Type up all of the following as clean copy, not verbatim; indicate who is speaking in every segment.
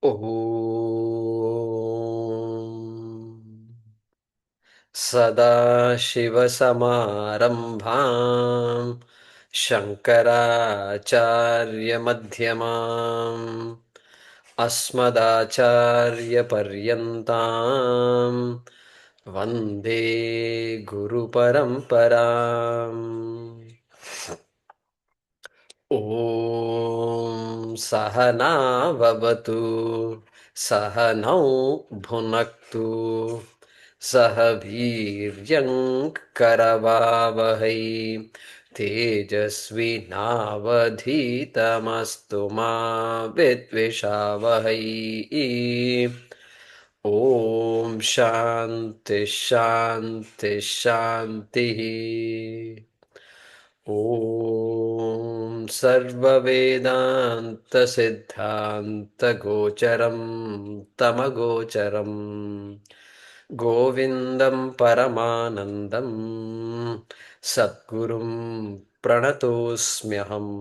Speaker 1: ॐ सदाशिवसमारम्भाम् शङ्कराचार्यमध्यमाम् अस्मदाचार्यपर्यन्ताम् वन्दे गुरुपरम्पराम्। ॐ सहनाववतु सहनौ भुनक्तु सह वीर्यङ्करवावहै तेजस्विनावधीतमस्तु मा विद्विषावहै। ॐ शान्ति शान्ति शान्तिः। ॐ सर्ववेदान्तसिद्धान्तगोचरं तमगोचरं गोविन्दं परमानन्दं सद्गुरुं प्रणतोऽस्म्यहम्।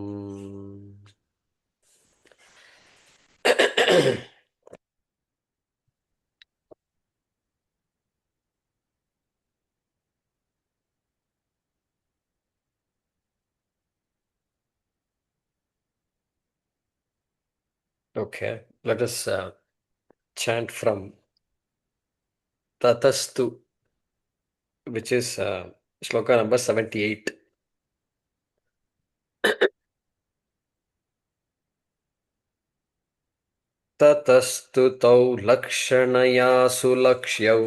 Speaker 1: Okay, let us chant from Tatastu, which is shloka number 78. ततस्तु तौ लक्षणया सुलक्ष्यौ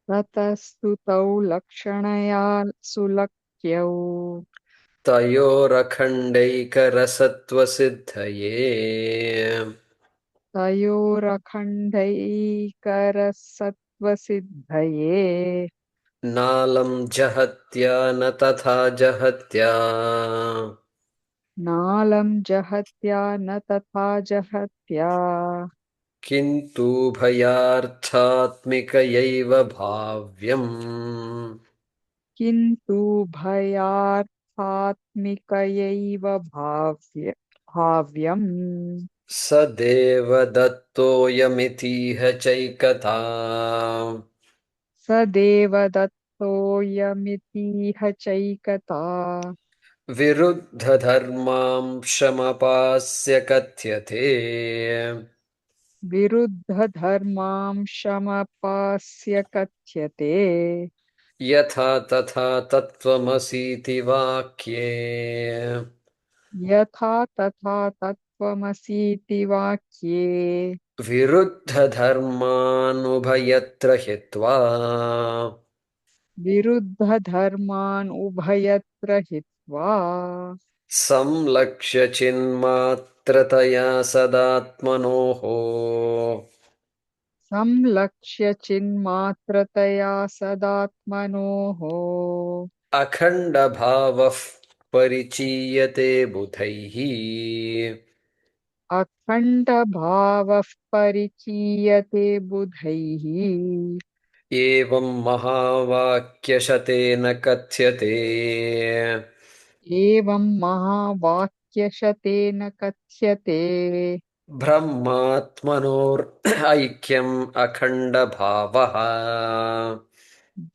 Speaker 2: ततस्तु तौ लक्षणया सुलक्ष्यौ
Speaker 1: तयोरखण्डैकरसत्त्वसिद्धये
Speaker 2: तयोरखण्डैकरसत्त्वसिद्धये
Speaker 1: नालं जहत्या न तथा जहत्या
Speaker 2: नालं जहत्या न तथा जहत्या
Speaker 1: किन्तु भयार्थात्मिकयैव भाव्यम्
Speaker 2: किन्तु भयार्थात्मिकयैव भाव्यम्
Speaker 1: स देवदत्तोऽयमितीह चैकता
Speaker 2: स देवदत्तोऽयमितीह चैकता
Speaker 1: विरुद्धधर्मांशमपास्य कथ्यते
Speaker 2: विरुद्धधर्मांशमपास्य कथ्यते
Speaker 1: यथा तथा तत्त्वमसीति वाक्ये
Speaker 2: यथा तथा तत्त्वमसीति वाक्ये
Speaker 1: विरुद्धधर्मानुभयत्र हित्वा
Speaker 2: विरुद्धधर्मान् उभयत्र हित्वा
Speaker 1: संलक्ष्य चिन्मात्रतया सदात्मनोः
Speaker 2: संलक्ष्य चिन्मात्रतया सदात्मनोः
Speaker 1: अखण्डभावः परिचीयते बुधैः
Speaker 2: अखण्डभावः परिचीयते बुधैः
Speaker 1: एवं महावाक्यशतेन कथ्यते
Speaker 2: एवं महावाक्यशतेन कथ्यते
Speaker 1: ब्रह्मात्मनोर्ऐक्यम् अखण्डभावः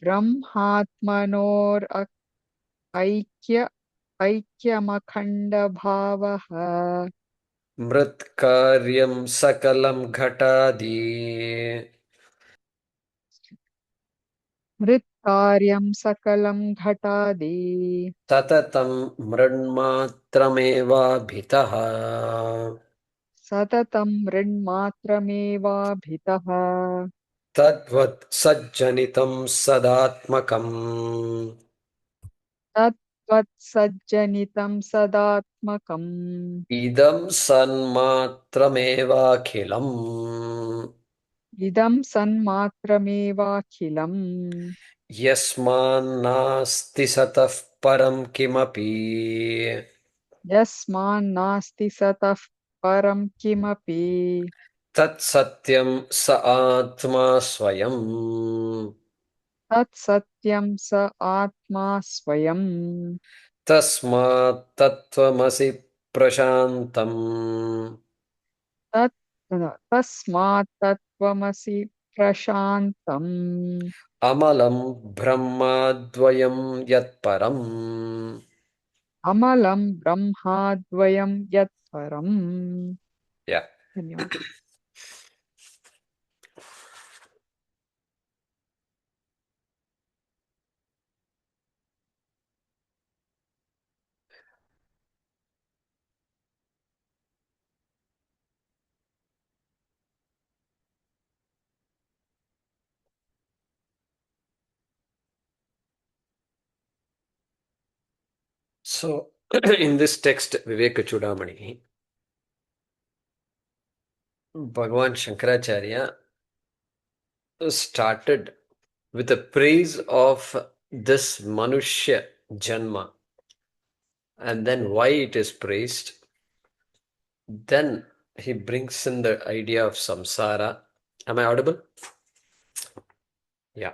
Speaker 2: ब्रह्मात्मनोर्ऐक्यमखण्डभावः
Speaker 1: मृत्कार्यं सकलं घटादि
Speaker 2: मृत्कार्यं सकलं घटादि
Speaker 1: सततं मृन्मात्रमेवाभितः
Speaker 2: सततं मृन्मात्रमेवाभितः
Speaker 1: तद्वत् सज्जनितं सदात्मकम्
Speaker 2: तत्त्वत्सज्जनितं सदात्मकम्
Speaker 1: इदं सन्मात्रमेवाखिलम्
Speaker 2: इदं सन्मात्रमेवाखिलम्
Speaker 1: यस्मान्नास्ति सतः परं किमपि
Speaker 2: यस्मान्नास्ति सतः परं किमपि
Speaker 1: तत्सत्यं स आत्मा स्वयम्
Speaker 2: तत्सत्यं स आत्मा स्वयम्
Speaker 1: तस्मात् तत्त्वमसि प्रशान्तम्
Speaker 2: tat tasmāttattvamasi praśāntamam.
Speaker 1: Amalam brahmādvayaṃ yatparam.
Speaker 2: Amalam brahmādvayam yatparam.
Speaker 1: Yeah.
Speaker 2: धन्यवाद.
Speaker 1: So, in this text, Vivekachoodamani, Bhagavan Shankaracharya started with a praise of this Manushya Janma, and then why it is praised. Then he brings in the idea of samsara. Am I audible? Yeah.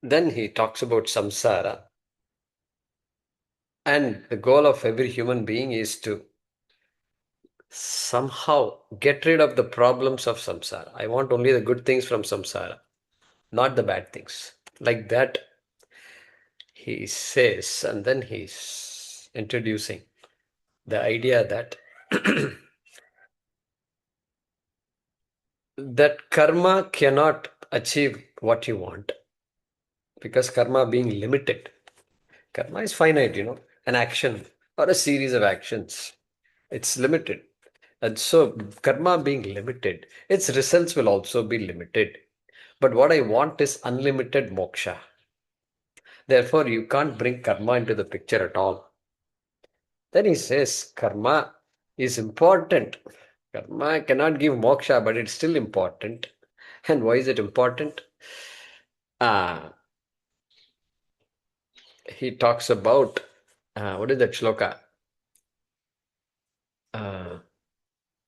Speaker 1: Then he talks about samsara. And the goal of every human being is to somehow get rid of the problems of samsara. I want only the good things from samsara, not the bad things. Like that, he says, and then he's introducing the idea that that karma cannot achieve what you want, because karma being limited. Karma is finite, an action or a series of actions. It's limited. And so, karma being limited, its results will also be limited. But what I want is unlimited moksha. Therefore, you can't bring karma into the picture at all. Then he says, karma is important. Karma cannot give moksha, but it's still important. And why is it important? He talks about, what is that shloka?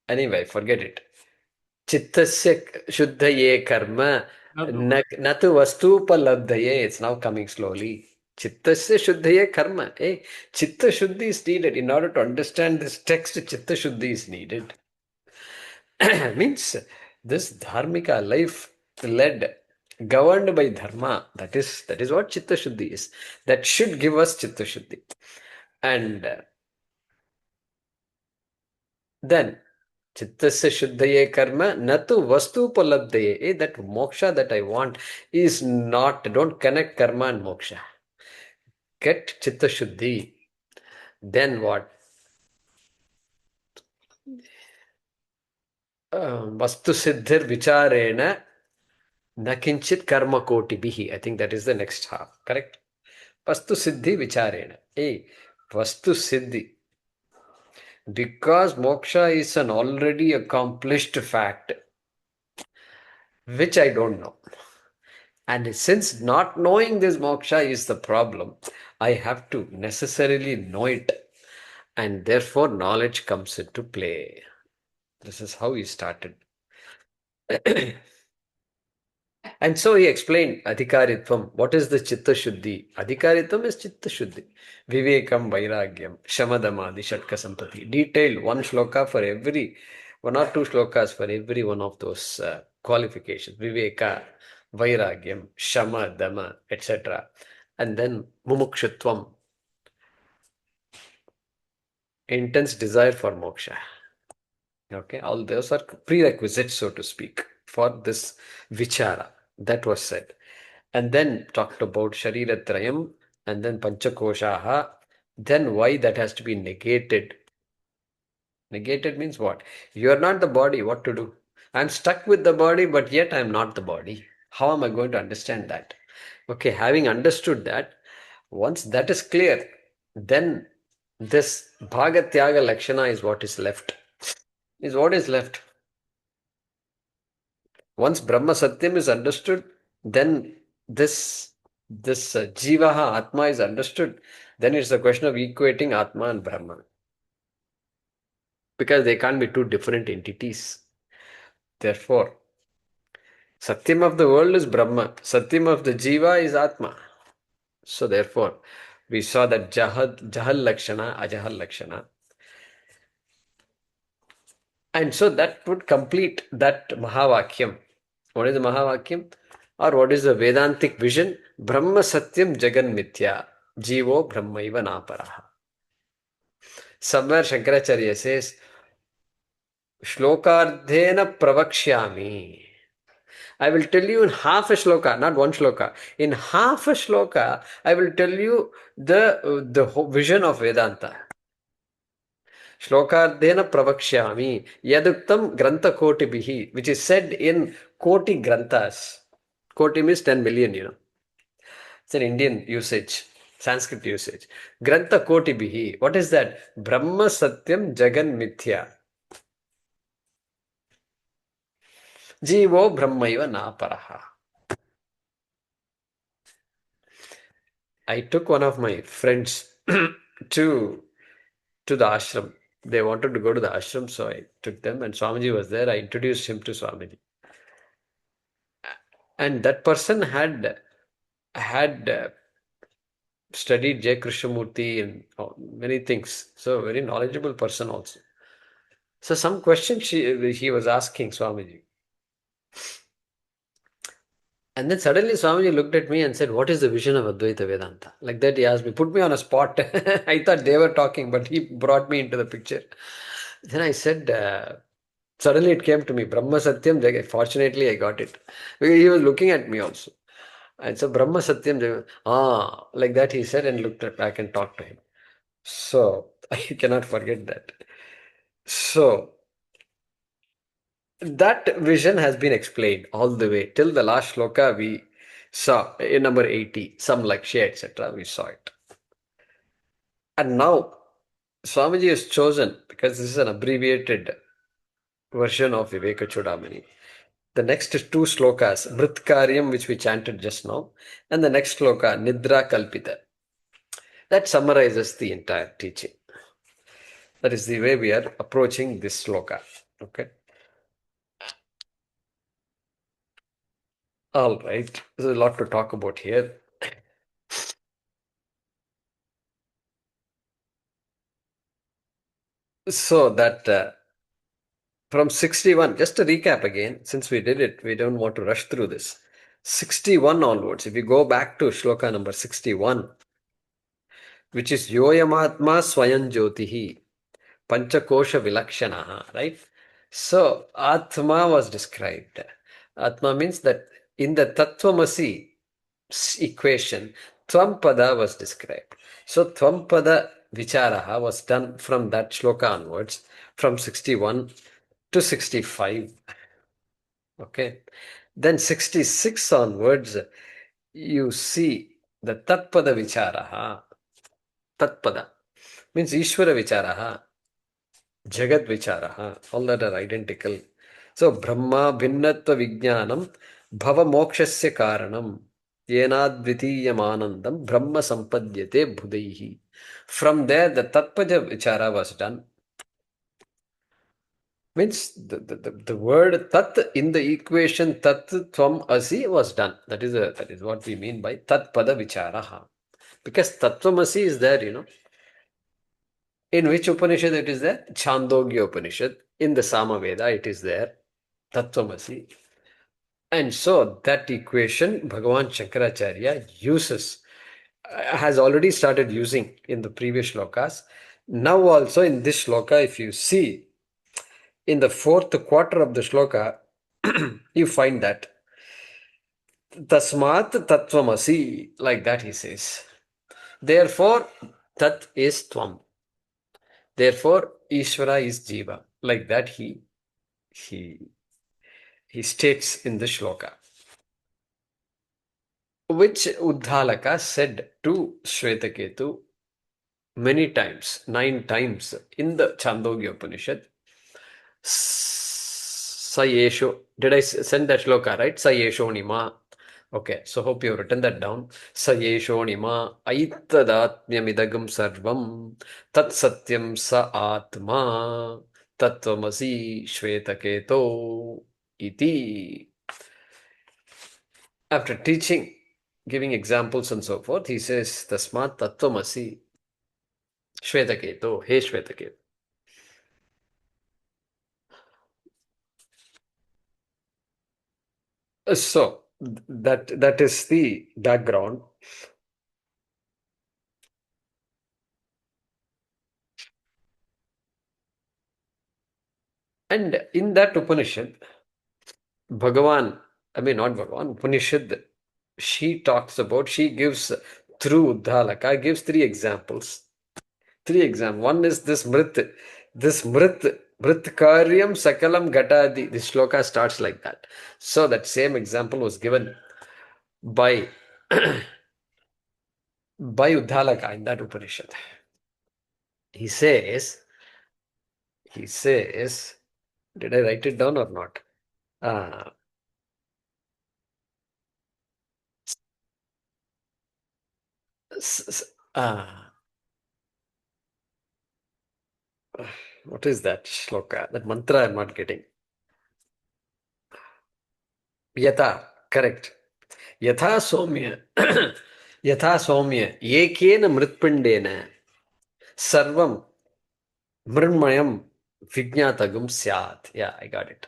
Speaker 1: Anyway, forget it. Chittasya shuddhaye karma natu vastupalabdhaye. It's now coming slowly. Chittasya shuddhaye karma. Hey, chitta shuddhi is needed. In order to understand this text, chitta shuddhi is needed. Means this dharmika life led, governed by dharma. That is what chitta shuddhi is. That should give us chitta shuddhi. And then Chittasya shuddhaye karma natu vastu palabdhaye. That moksha that I want is not, don't connect karma and moksha. Get chitta shuddhi. Then what? Vastu siddhir vicharena nakinchit karma koti bihi. I think that is the next half. Correct? Vastu siddhi vicharena. Hey, vastu siddhi. Because moksha is an already accomplished fact, which I don't know. And since not knowing this moksha is the problem, I have to necessarily know it. And therefore, knowledge comes into play. This is how he started. And so he explained adhikaritvam. What is the chitta shuddhi? Adhikaritvam is chitta shuddhi. Vivekam, vairagyam, shamadamadi, shatka sampati. Detailed one shloka for every, one or two shlokas for every one of those qualifications. Viveka, vairagyam, shama, dama, etc. And then mumukshutvam, intense desire for moksha. Okay, all those are prerequisites, so to speak, for this vichara. That was said. And then talked about Shariratrayam and then Panchakoshaha. Then why that has to be negated. Negated means what? You are not the body. What to do? I'm stuck with the body, but yet I'm not the body. How am I going to understand that? Okay, having understood that, once that is clear, then this Bhagatyaga Lakshana is what is left. Is what is left. Once Brahma Satyam is understood, then this Jivaha, Atma is understood, then it's a question of equating Atma and Brahma. Because they can't be two different entities. Therefore, Satyam of the world is Brahma, Satyam of the Jiva is Atma. So therefore, we saw that Jahal Lakshana, Ajahal Lakshana. And so that would complete that Mahavakyam. What is the Mahavakyam? Or what is the Vedantic vision? Brahma Satyam Jagan Mithya. Jivo Brahmaiva Naparaha. Somewhere Shankaracharya says, Shlokardhena Pravakshyami. I will tell you in half a shloka, not one shloka. In half a shloka, I will tell you the vision of Vedanta. Shlokardhena pravakshyami yaduktam grantha kotibhihi, which is said in koti granthas. Koti means 10 million, It's an Indian usage, Sanskrit usage. Grantha kotibhihi. What is that? Brahma satyam jagan mithya. Jivo brahmaiva naparaha. I took one of my friends to the ashram. They wanted to go to the ashram, so I took them, and Swamiji was there. I introduced him to Swamiji. And that person had studied Jay Krishnamurti and many things. So very knowledgeable person also. So some question he was asking Swamiji. And then suddenly Swamiji looked at me and said, what is the vision of Advaita Vedanta? Like that he asked me, put me on a spot. I thought they were talking, but he brought me into the picture. Then I said, suddenly it came to me, Brahma Satyam Jagat. Fortunately, I got it. Because he was looking at me also. And so Brahma Satyam Jagat. Like that he said and looked back and talked to him. So I cannot forget that. So that vision has been explained all the way till the last shloka we saw in number 80, some Lakshya, etc. We saw it. And now Swamiji has chosen, because this is an abbreviated version of Vivekachoodamani, the next two slokas, mṛtkāryaṃ, which we chanted just now, and the next sloka, Nidra Kalpita. That summarizes the entire teaching. That is the way we are approaching this sloka. Okay. All right. There's a lot to talk about here. So that from 61, just to recap again, since we did it, we don't want to rush through this. 61 onwards, if you go back to shloka number 61, which is Yoyam ātmā svayaṃ jyotihi panchakosha vilakshanaha, right? So ātmā was described. Ātmā means that in the tattvamasi equation, tvam was described. So tvam vicharaha was done from that shloka onwards, from 61 to 65. Okay. Then 66 onwards, you see the tatpada vicharaha. Tatpada means Ishvara vicharaha, Jagat vicharaha, all that are identical. So Brahma bhinnatva vijnanam bhava mokshasya karanam yenadvitiyam anandam Brahma sampadyate bhudaihi. From there the tatpada vichara was done. Means the word tat in the equation tat tvam asi was done. That is what we mean by tat pada vicharaha. Because tattvamasi is there, In which Upanishad it is there? Chandogya Upanishad. In the Samaveda it is there. Tattvamasi. And so that equation Bhagavan Shankaracharya has already started using in the previous shlokas. Now also in this shloka, if you see, in the fourth quarter of the shloka, you find that tasmāttattvamasi, like that he says. Therefore, tat is tvam. Therefore, Ishvara is Jiva. Like that he states in the shloka. Which Uddhalaka said to Shvetaketu many times, 9 times in the Chandogya Upanishad. Sayesho. Did I send that shloka, right? Sayesho nima. Okay, so hope you have written that down. Sayesho nima aittatmyamidagam sarvam tatsatyam sa ātmā tattvamasi shvetaketo iti. After teaching, giving examples and so forth, he says, tasmāttattvamasi shvetaketo, hey Shvetaketo. So that is the background. And in that Upanishad, Bhagavan, I mean not Bhagavan, Upanishad, she talks about, she gives through Dhalaka, gives three examples. One is this mṛtkāryaṃ sakalaṃ ghaṭādi. This shloka starts like that. So that same example was given by by Uddalaka in that Upanishad. He says, did I write it down or not? What is that shloka? That mantra I'm not getting. Yata, correct. Yatha somya, yatha somya, ekena mritpindena, sarvam mṛnmāyam vijñātagam syāt. Yeah, I got it.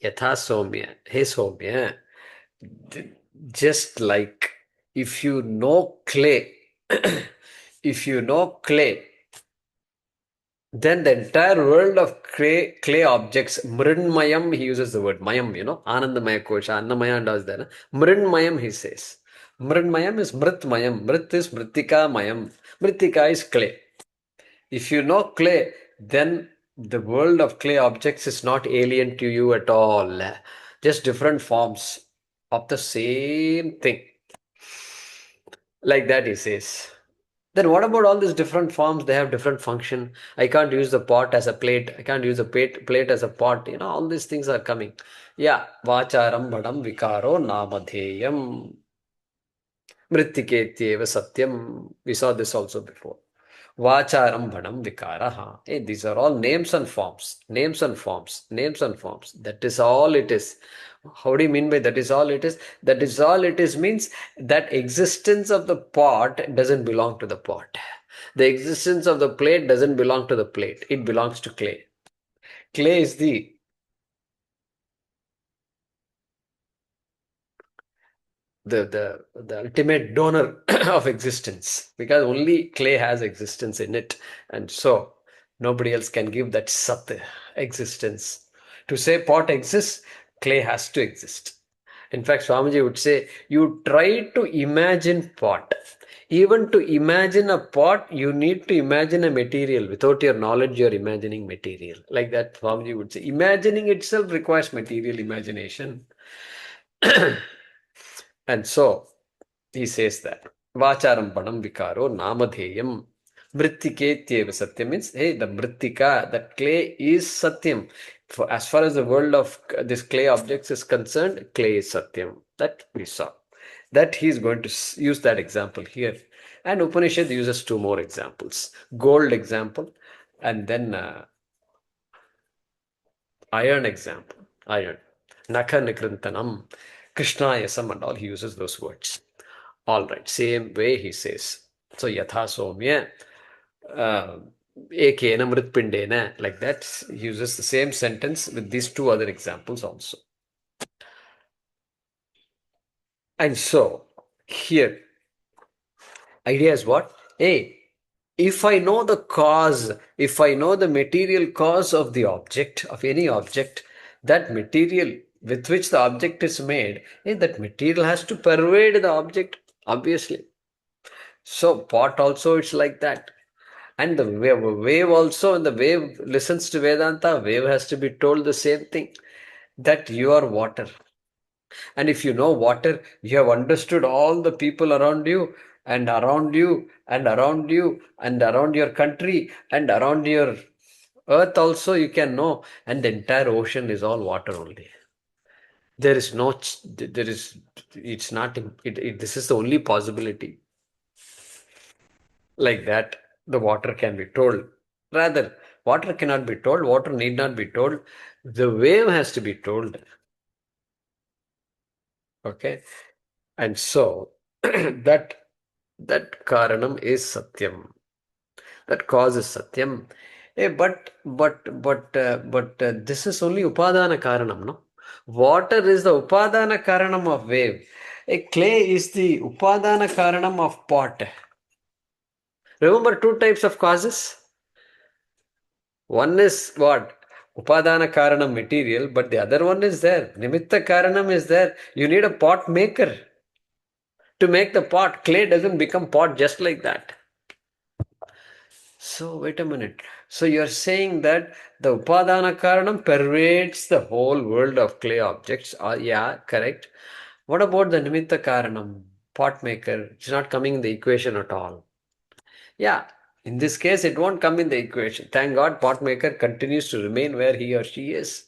Speaker 1: Yatha somya, hey somya, just like if you know clay, if you know clay, then the entire world of clay objects, mṛnmāyam, he uses the word mayam, Anandamaya Kosha, Annamaya does that. Mṛnmāyam, he says. Mṛnmāyam is mṛtmayam. Mṛt is mritika mayam. Mritika is clay. If you know clay, then the world of clay objects is not alien to you at all. Just different forms of the same thing. Like that, he says. Then what about all these different forms? They have different function. I can't use the pot as a plate. I can't use a plate as a pot. All these things are coming. Yeah. Vacharam vadam vikaro namadheyam. Mṛttiketyeva satyam. We saw this also before. Vacharam vadam vikaraha. Hey, these are all names and forms. Names and forms. Names and forms. That is all it is. How do you mean by that is all it is? That is all it is means that existence of the pot doesn't belong to the pot. The existence of the plate doesn't belong to the plate. It belongs to clay. Clay is the ultimate donor of existence, because only clay has existence in it, and so nobody else can give that sat existence. To say pot exists, clay has to exist. In fact, Swamiji would say, you try to imagine pot. Even to imagine a pot, you need to imagine a material. Without your knowledge, you're imagining material. Like that, Swamiji would say, imagining itself requires material imagination. And so he says that Vacharam Padam Vikaro Namadheyam Mrittiketyeva Satyam means, hey, the Mrittika, that clay is Satyam. As far as the world of this clay objects is concerned, clay is Satyam. That we saw. That he is going to use that example here. And Upanishad uses two more examples. Gold example and then iron example. Iron. Nakha Nikrantanam. Krishna Yasam and all, he uses those words. All right, same way he says. So yatha somya ekena mritpindena, like that, he uses the same sentence with these two other examples also. And so here, idea is what? Hey, if I know the cause, if I know the material cause of the object, of any object, that material with which the object is made, hey, that material has to pervade the object, obviously. So pot also, it's like that. And the wave also, when the wave listens to Vedanta, wave has to be told the same thing, that you are water. And if you know water, you have understood all the people around you, and around you, and around you, and around your country, and around your earth also you can know. And the entire ocean is all water only. There is no, there is, it's not, this is the only possibility. Like that, the water can be told. Rather, water cannot be told, water need not be told. The wave has to be told. Okay? And so, that karanam is satyam. That cause is satyam. But this is only upadana karanam, no? Water is the upadana karanam of wave. A clay is the upadana karanam of pot. Remember two types of causes? One is what? Upadana karanam material, but the other one is there. Nimitta karanam is there. You need a pot maker to make the pot. Clay doesn't become pot just like that. So, wait a minute. So, you're saying that the Upadana Karanam pervades the whole world of clay objects. Yeah, correct. What about the Nimitta Karanam, pot maker? It's not coming in the equation at all. Yeah, in this case, it won't come in the equation. Thank God, pot maker continues to remain where he or she is.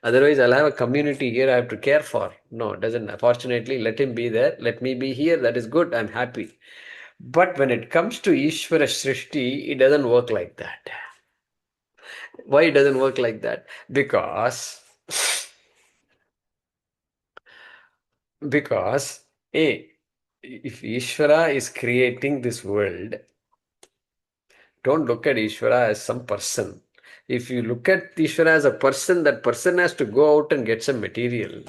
Speaker 1: Otherwise, I'll have a community here I have to care for. No, it doesn't. Fortunately, let him be there. Let me be here. That is good. I'm happy. But when it comes to Ishvara Srishti, it doesn't work like that. Why it doesn't work like that? Because if Ishvara is creating this world, don't look at Ishvara as some person. If you look at Ishvara as a person, that person has to go out and get some material.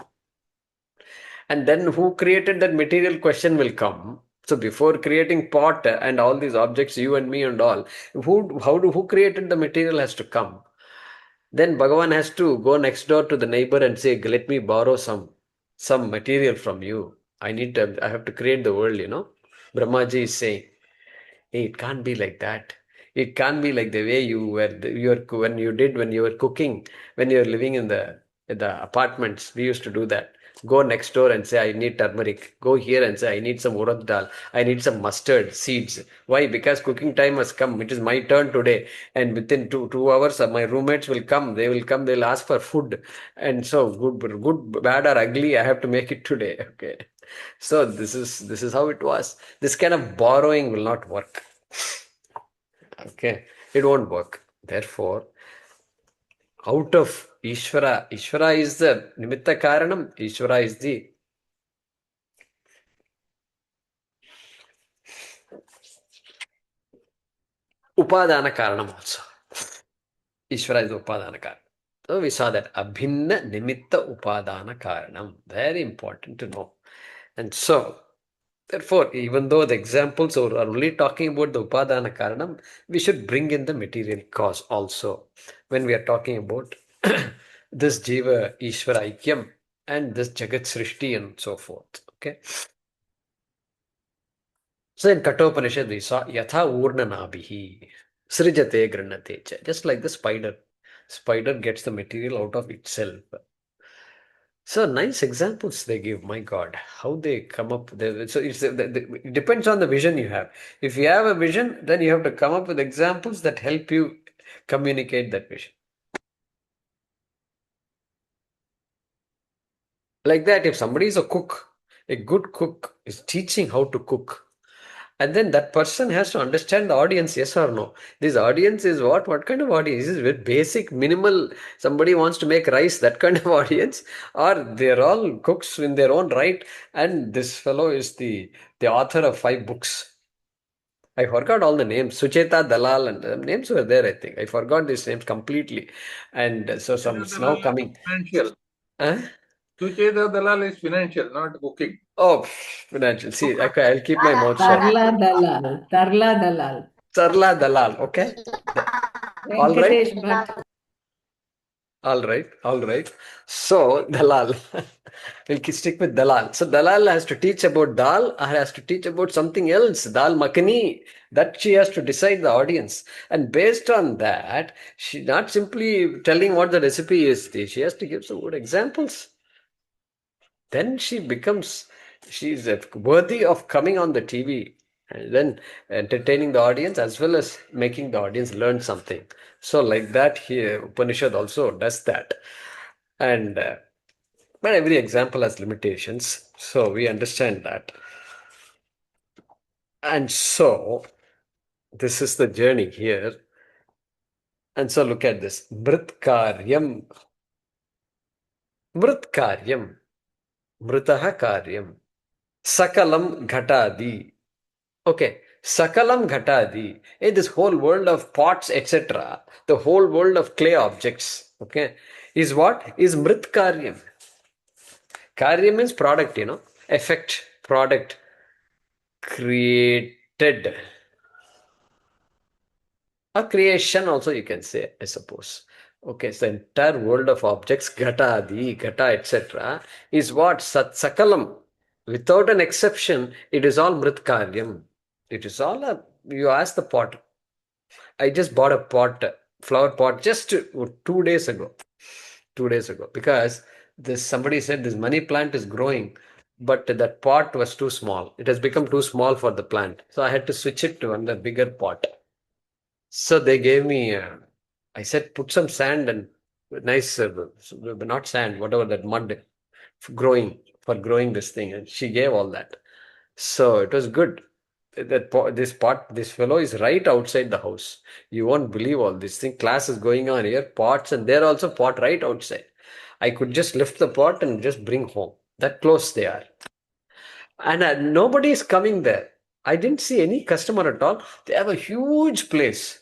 Speaker 1: And then who created that material question will come. So before creating pot and all these objects, you and me and all, who created the material has to come. Then Bhagavan has to go next door to the neighbor and say, let me borrow some material from you. I have to create the world, Brahmaji is saying, hey, it can't be like that. It can't be like the way when you were cooking, when you were living in the apartments. We used to do that. Go next door and say, I need turmeric. Go here and say, I need some urad dal. I need some mustard seeds. Why? Because cooking time has come. It is my turn today. And within 2 hours, my roommates will come. They will come. They'll ask for food. And so good, bad or ugly, I have to make it today. Okay. So this is how it was. This kind of borrowing will not work. Okay, it won't work. Therefore, out of Ishvara is the Nimitta Karanam, Ishvara is the Upadana Karanam also. Ishvara is the Upadana Karanam. So we saw that Abhinna Nimitta Upadana Karanam. Very important to know. And so, therefore, even though the examples are only talking about the Upadana Karanam, we should bring in the material cause also when we are talking about this Jiva Ishvara Aikyam and this Jagat Srishti and so forth. Okay. So in Kathopanishad we saw Yatha Urna Nabhihi Srijate Granate cha. Just like the spider. Spider gets the material out of itself. So nice examples they give. My God, how they come up. So it depends on the vision you have. If you have a vision, then you have to come up with examples that help you communicate that vision. Like that, if somebody is a cook, a good cook is teaching how to cook. And then that person has to understand the audience, yes or no. This audience is what? What kind of audience? Is it very basic, minimal? Somebody wants to make rice, that kind of audience? Or they're all cooks in their own right? And this fellow is the author of 5 books. I forgot all the names. Sucheta Dalal and names were there, I think. I forgot these names completely. And so some it's now coming.
Speaker 3: Financial.
Speaker 1: Huh?
Speaker 3: Sucheta Dalal is financial, not cooking.
Speaker 1: Oh, financial. See, I'll keep my mouth shut.
Speaker 4: Tarla Dalal.
Speaker 1: Sarla Dalal, okay? All right.
Speaker 4: Venkatesh Bhatt.
Speaker 1: All right. So, Dalal. We'll stick with Dalal. So, Dalal has to teach about dal or has to teach about something else, dal makhani. That she has to decide the audience. And based on that, she not simply telling what the recipe is, she has to give some good examples. Then she's worthy of coming on the TV and then entertaining the audience as well as making the audience learn something. So like that here, Upanishad also does that. And but every example has limitations. So we understand that. And so this is the journey here. And so look at this. Mṛtkāryaṃ. Mṛtkāryaṃ. Mṛtaha karyam. Sakalaṃ ghaṭādi. Okay, Sakalaṃ ghaṭādi. Hey, this whole world of pots, etc., the whole world of clay objects, okay, is what? Is mṛtkāryaṃ. Karyam means product, effect, product, created. A creation also you can say, I suppose. Okay, so the entire world of objects, ghaṭādi, ghata, etc., is what? Sakalaṃ. Without an exception, it is all mṛtkāryaṃ. It is all you ask the pot. I just bought a pot, flower pot, just 2 days ago. 2 days ago, because somebody said this money plant is growing, but that pot was too small. It has become too small for the plant, so I had to switch it to another bigger pot. So they gave me. I said put some sand and nice, not sand, whatever that mud, for growing this thing, and she gave all that. So it was good. This fellow is right outside the house. You won't believe all this thing. Class is going on here, pots, and there also pot right outside. I could just lift the pot and just bring home. That close they are. And nobody is coming there. I didn't see any customer at all. They have a huge place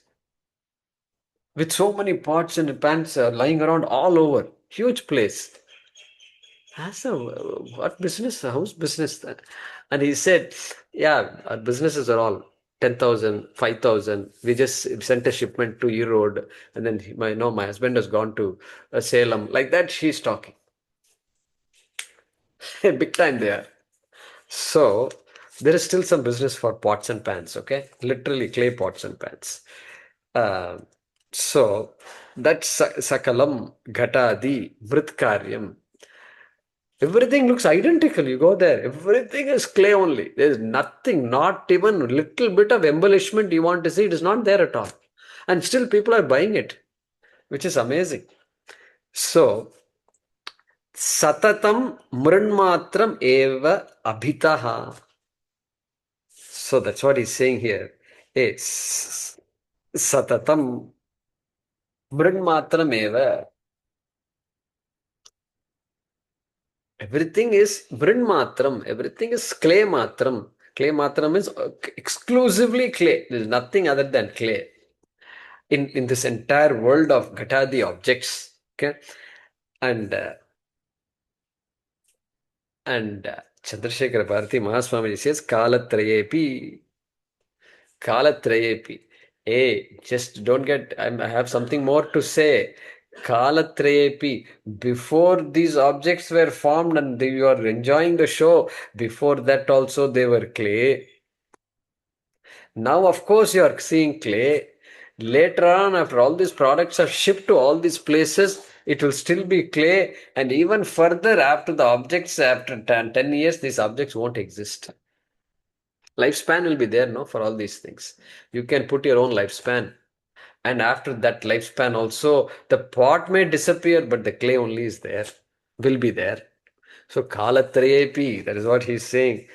Speaker 1: with so many pots and pans lying around all over. Huge place. I said, what business? House business? And he said, yeah, our businesses are all 10,000, 5,000. We just sent a shipment to Erode. And then my husband has gone to Salem. Like that, she's talking. Big time there. So there is still some business for pots and pans, okay? Literally clay pots and pans. So that's sakalaṃ, ghaṭādi, mṛtkāryaṃ. Everything looks identical. You go there, everything is clay only. There's nothing, not even a little bit of embellishment you want to see. It is not there at all. And still people are buying it, which is amazing. So, satataṃ mṛnmātramevābhitastadvatsajjanitaṃ. So that's what he's saying here. Satataṃ mṛnmātramevābhitastadvatsajjanitaṃ. Everything is mṛnmātram. Everything is clay matram. Clay matram means exclusively clay. There is nothing other than clay in this entire world of ghaṭādi objects. Okay, and Chandrasekhara Bharati Mahaswamiji says kalatrayepi. Hey, just don't get. I have something more to say. Kalatrayepi. Before these objects were formed and you are enjoying the show, before that also they were clay. Now, of course, you are seeing clay. Later on, after all these products are shipped to all these places, it will still be clay. And even further, after the objects, after 10 years, these objects won't exist. Lifespan will be there, no, for all these things. You can put your own lifespan. And after that lifespan also, the pot may disappear, but the clay only is there, will be there. So, kalatrayepi, that is what he's saying.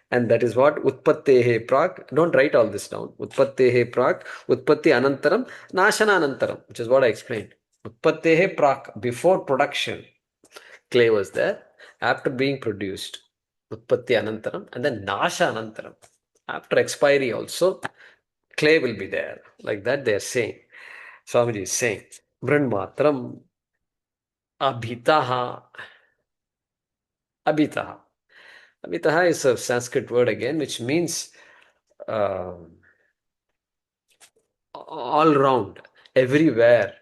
Speaker 1: And that is what utpattehe prak. Don't write all this down. Utpattehe prak, utpatti anantaram, nashana anantaram, which is what I explained. Utpattehe prak, before production, clay was there. After being produced, utpatti anantaram, and then nasha anantaram. After expiry also, clay will be there. Like that they are saying. Swamiji is saying, mṛnmātram abhitaha. Abhitaha. Abhitaha is a Sanskrit word again, which means all round, everywhere.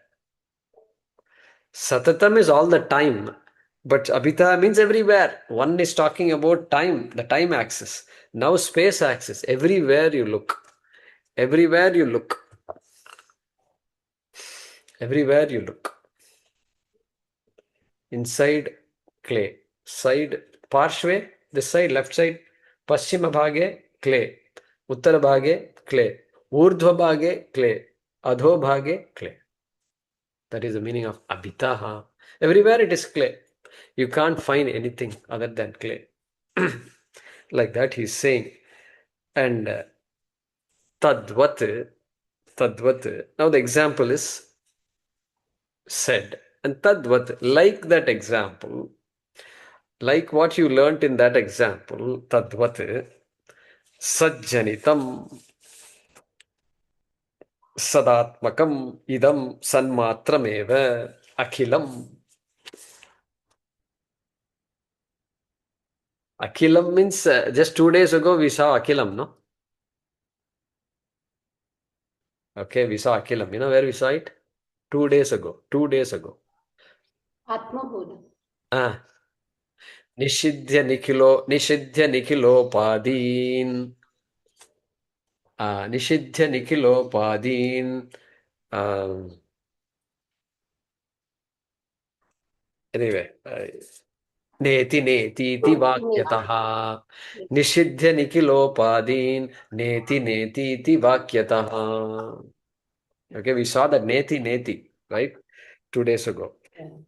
Speaker 1: Satataṃ is all the time, but abhitaha means everywhere. One is talking about time, the time axis. Now space axis, everywhere you look. Everywhere you look. Everywhere you look. Inside clay, side parshve, this side, left side, paschima bhage, clay, uttara bhage, clay, urdhva bhage, clay, adho bhage, clay. That is the meaning of abhitaha. Everywhere it is clay. You can't find anything other than clay. Like that he's saying. And tadvat. Now the example is said. And tadvat, like that example, like what you learnt in that example, tadvat, sajjanitam, Sadātmakam idam sanmātrameva akhilam. Akhilam means just 2 days ago we saw Akhilam, no? Okay, we saw Akhilam. You know where we saw it? 2 days ago. 2 days ago.
Speaker 4: आत्मबोधम्
Speaker 1: Ah, Nishidhya Nikhilopadin. Nishidhya Nikhilopadin. Anyway, Neti Neti iti Vakyataha. Nishidhya Nikhilopadin. Neti Neti iti Vakyataha. Okay, we saw that Neti Neti, right? 2 days ago.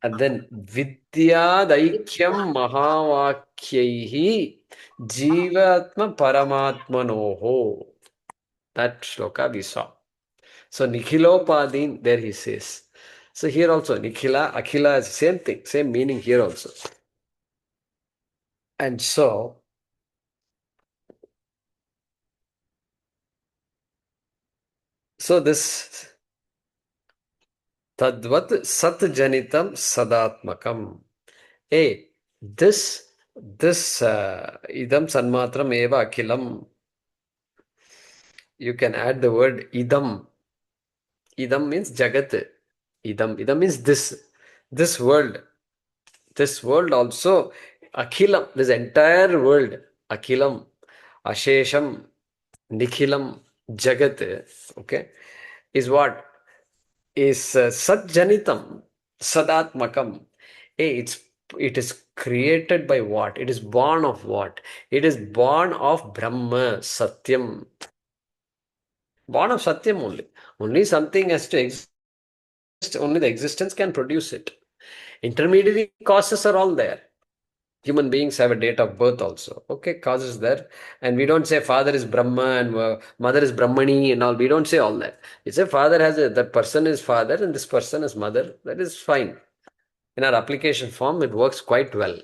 Speaker 1: And then Vidyadaikyam Mahavakyaihi Jivatma Paramatmanoho. That shloka we saw. So Nikhilopadin, there he says. So here also Nikhila, Akhila is the same thing, same meaning here also. And so this Tadvat Satjanitam Sadatmakam. This idam sanmātramevākhilam. You can add the word idam. Idam means jagat. Idam means this world. This world also, akhilam, this entire world, akhilam, ashesham, nikhilam, jagat, okay, is what? Is satjanitam, sadatmakam. It is created by what? It is born of what? It is born of Brahma, Satyam. Born of Satyam only. Only something has to exist. Only the existence can produce it. Intermediary causes are all there. Human beings have a date of birth also. Okay, causes there. And we don't say father is Brahma and mother is Brahmani and all. We don't say all that. We say father that person is father and this person is mother. That is fine. In our application form, it works quite well.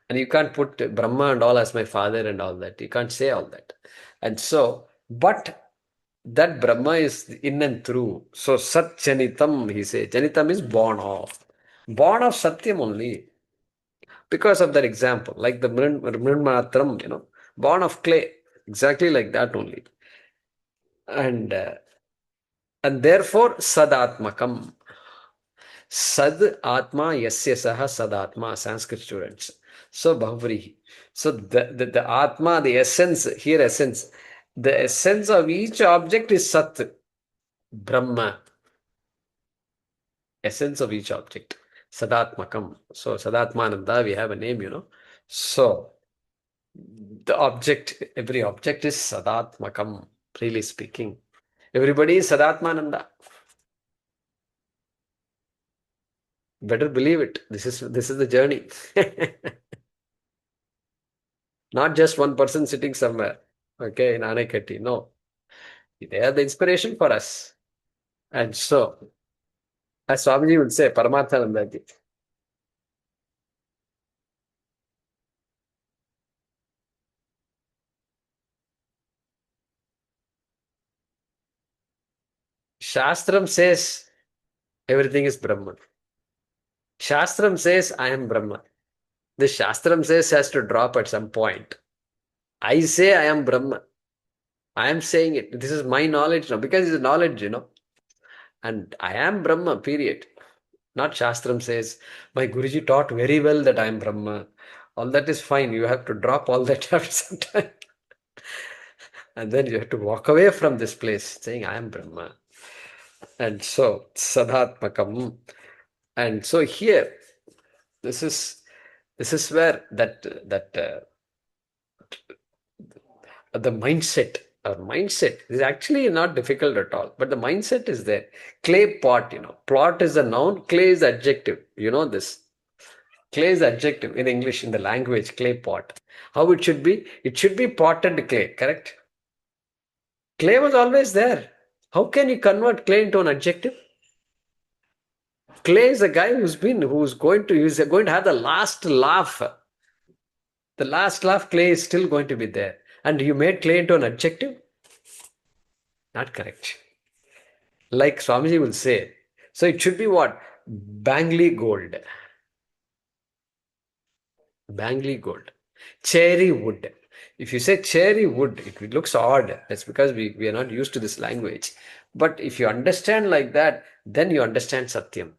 Speaker 1: And you can't put Brahma and all as my father and all that. You can't say all that. And so, but that Brahma is in and through. So Sat Janitam, he says. Janitam is born of. Born of Satyam only. Because of that example, like the mṛnmātram, born of clay. Exactly like that only. And therefore, sadatmakam. Sad atma yasya saha sadatma, Sanskrit students. So Bhavri. So the atma, the essence, here essence. The essence of each object is Sat, Brahma. Essence of each object. Sadatmakam. So Sadatmananda, we have a name, So the object, every object is sadatmakam, really speaking. Everybody is Sadatmananda. Better believe it. This is the journey. Not just one person sitting somewhere, okay, in Anekati. No. They are the inspiration for us. And so, as Swamiji would say, Paramathanandaji. Shastram says everything is Brahman. Shastram says I am Brahman. The Shastram says has to drop at some point. I say I am Brahman. I am saying it. This is my knowledge now, because it's knowledge, And I am Brahma, period. Not Shastram says, my Guruji taught very well that I am Brahma. All that is fine. You have to drop all that after some time. And then you have to walk away from this place saying, I am Brahma. And so, Sadatmakam. And so here, this is where the mindset is actually not difficult at all, but the mindset is there. Clay pot, plot is a noun, clay is adjective. You know this. Clay is adjective in English, in the language, clay pot. How it should be? It should be potted clay, correct? Clay was always there. How can you convert clay into an adjective? Clay is a guy who's going to have the last laugh. The last laugh, clay is still going to be there. And you made clay into an adjective? Not correct. Like Swamiji will say. So it should be what? Bangly gold. Bangly gold. Cherry wood. If you say cherry wood, it looks odd. That's because we are not used to this language. But if you understand like that, then you understand Satyam.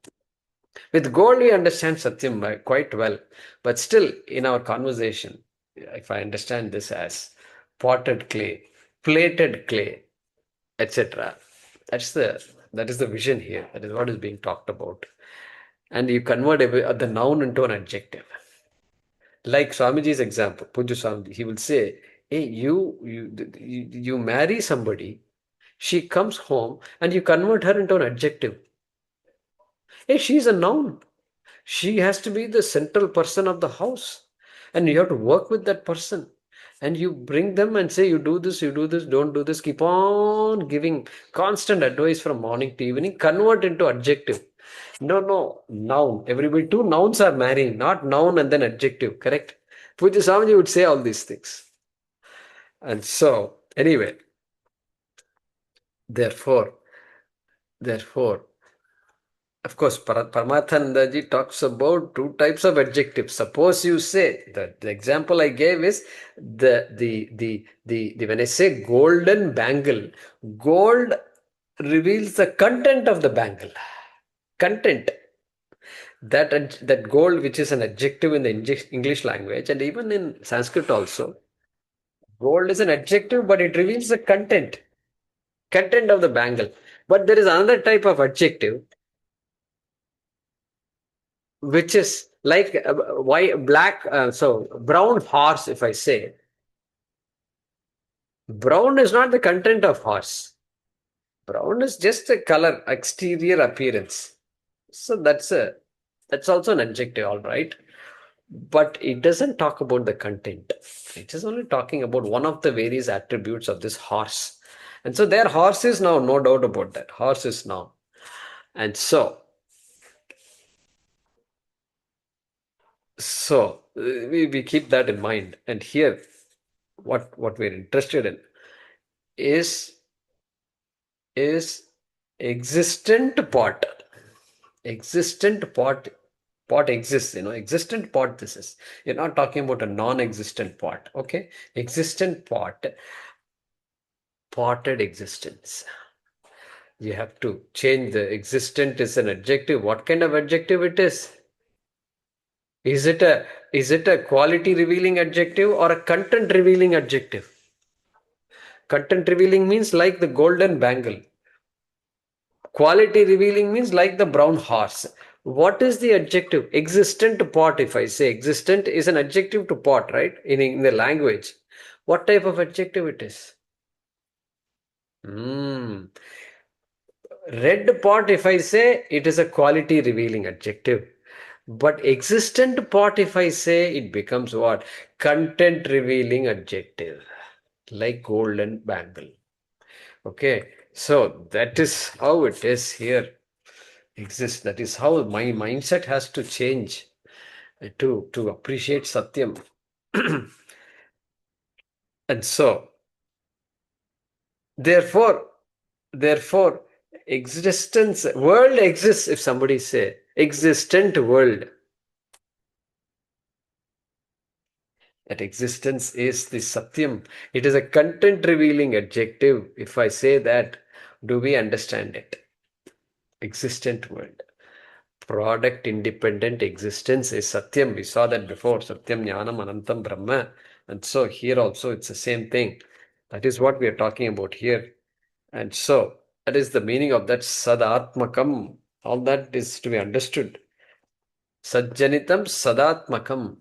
Speaker 1: With gold, we understand Satyam quite well. But still, in our conversation, if I understand this as potted clay, plated clay, etc., that is the vision here. That is what is being talked about. And you convert the noun into an adjective. Like Swamiji's example, Puja Swamiji, he will say, hey, you marry somebody, she comes home, and you convert her into an adjective. Hey, she's a noun. She has to be the central person of the house. And you have to work with that person. And you bring them and say, you do this, don't do this. Keep on giving constant advice from morning to evening. Convert into adjective. No, noun. Everybody, two nouns are marrying, not noun and then adjective. Correct? Puja Swamiji would say all these things. And so, anyway, therefore, of course, Paramathanandaji talks about two types of adjectives. Suppose you say, the example I gave is when I say golden bangle, gold reveals the content of the bangle. Content. That gold, which is an adjective in the English language and even in Sanskrit also, gold is an adjective, but it reveals the content of the bangle. But there is another type of adjective which is like brown horse. If I say brown is not the content of horse, brown is just a color, exterior appearance. So that's also an adjective, all right, but it doesn't talk about the content. It is only talking about one of the various attributes of this horse. And so their horse is now, no doubt about that, horse is now. And so we keep that in mind. And here what we're interested in is existent pot. Existent pot exists, existent pot. This is, you're not talking about a non-existent pot. Okay, existent pot, potted existence. You have to change the existent is an adjective. What kind of adjective it is? Is it a quality revealing adjective or a content revealing adjective? Content revealing means like the golden bangle. Quality revealing means like the brown horse. What is the adjective? Existent pot. If I say existent is an adjective to pot, right? In the language. What type of adjective it is? Red pot, if I say, it is a quality revealing adjective. But existent pot, if I say, it becomes what? Content revealing adjective. Like golden bangle. Okay. So that is how it is here. Exists. That is how my mindset has to change to appreciate Satyam. And so, therefore, existence, world exists. If somebody say existent world, that existence is the Satyam. It is a content revealing adjective. If I say that, do we understand it? Existent world. Product independent existence is Satyam. We saw that before. Satyam Jnanam Anantam Brahma. And so here also it's the same thing. That is what we are talking about here. And so that is the meaning of that sadātmakam. All that is to be understood. Sajjanitam sadātmakam.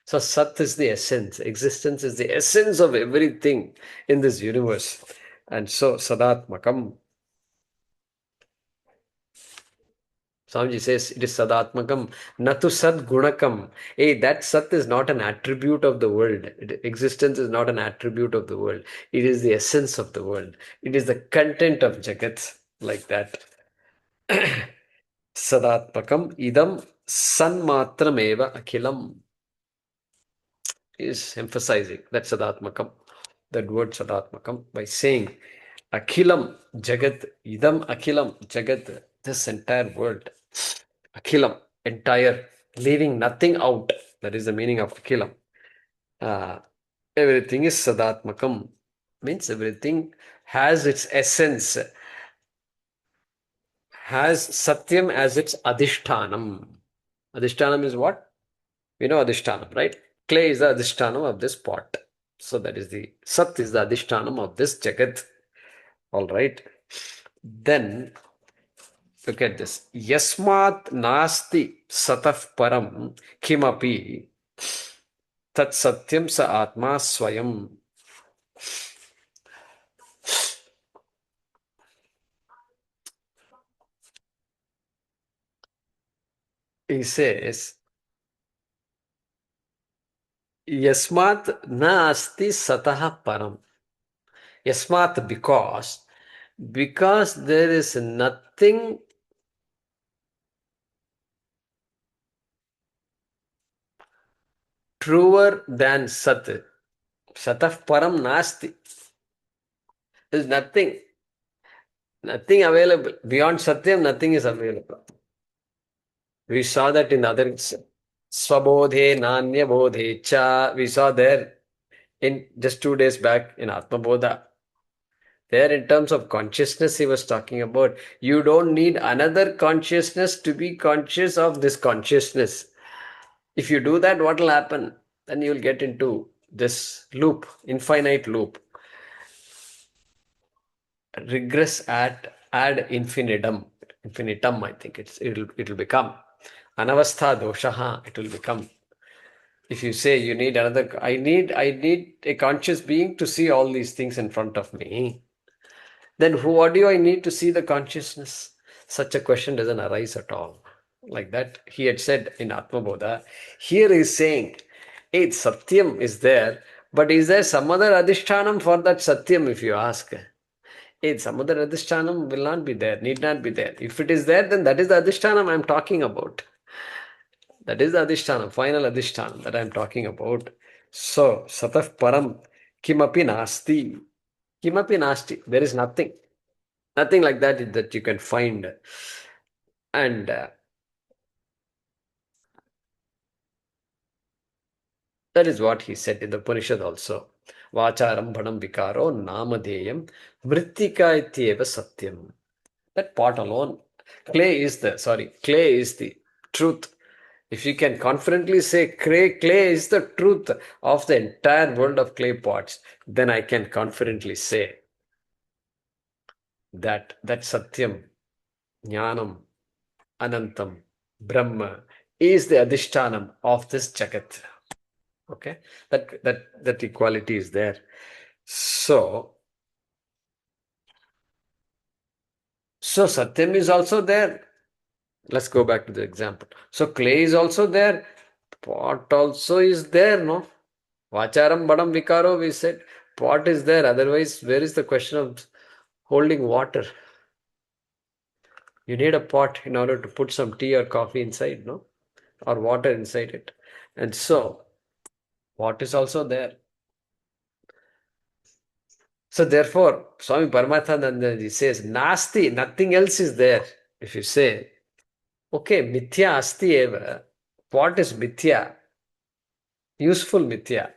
Speaker 1: So Sat is the essence. Existence is the essence of everything in this universe. And so sadātmakam. Swamiji says it is sadatmakam, natu sad gunakam. Hey, that sat is not an attribute of the world. Existence is not an attribute of the world. It is the essence of the world. It is the content of Jagat, like that. Sadatmakam idam sanmātramevākhilam is emphasizing that sadatmakam, that word sadatmakam, by saying Akhilam Jagat, Idam Akhilam Jagat, this entire world. Akhilam, entire, leaving nothing out. That is the meaning of Akhilam. Everything is sadatmakam, means everything has its essence, has satyam as its adhishtanam. Adhishtanam is what? We know adhishtanam, right? Clay is the adhishtanam of this pot. So that is the sat is the adhishtanam of this jagat. All right. Then look at this. Yasmānnāsti sataḥ paraṃ kimapi tatsatyaṃ sa ātmā svayaṃ. He says, Yasmat na asti satah param. Yasmat, because there is nothing truer than sat. Satah param nasti. There is nothing available. Beyond satyam, nothing is available. We saw that in other swabodhe nanya bodhe cha. We saw there in just 2 days back in Atma Bodha. There, in terms of consciousness, he was talking about you don't need another consciousness to be conscious of this consciousness. If you do that, what will happen? Then you will get into this loop, infinite loop. Regress ad infinitum, I think it'll become. Anavastha doshaha, it will become. If you say you need another, I need a conscious being to see all these things in front of me. Then what do I need to see the consciousness? Such a question doesn't arise at all. Like that, he had said in Atma Bodha. Here he is saying, hey, Satyam is there, but is there some other adhishtanam for that Satyam, if you ask? Hey, some other adhishtanam will not be there, need not be there. If it is there, then that is the adhishtanam I am talking about. That is the adhishtanam, final adhishtanam that I am talking about. So, satah param kimapi nasti. Kimapi nasti. There is nothing. Nothing like that you can find. And that is what he said in the Upanishad also. Vacharam bhanam vikaro namadeyam mṛttikā ityeva satyam. That pot alone, clay is the truth. If you can confidently say clay is the truth of the entire world of clay pots, then I can confidently say that satyam, jnanam, anantam, brahma is the adhishtanam of this jagat. Okay, that equality is there. So satyam is also there. Let's go back to the example. So clay is also there. Pot also is there, no? Vacharam badam vikaro, we said. Pot is there. Otherwise, where is the question of holding water? You need a pot in order to put some tea or coffee inside, no? Or water inside it. And so, pot is also there. So therefore, Swami Paramathananda says, Nasti, nothing else is there. If you say, okay, mithya asti eva, pot is mithya, useful mithya.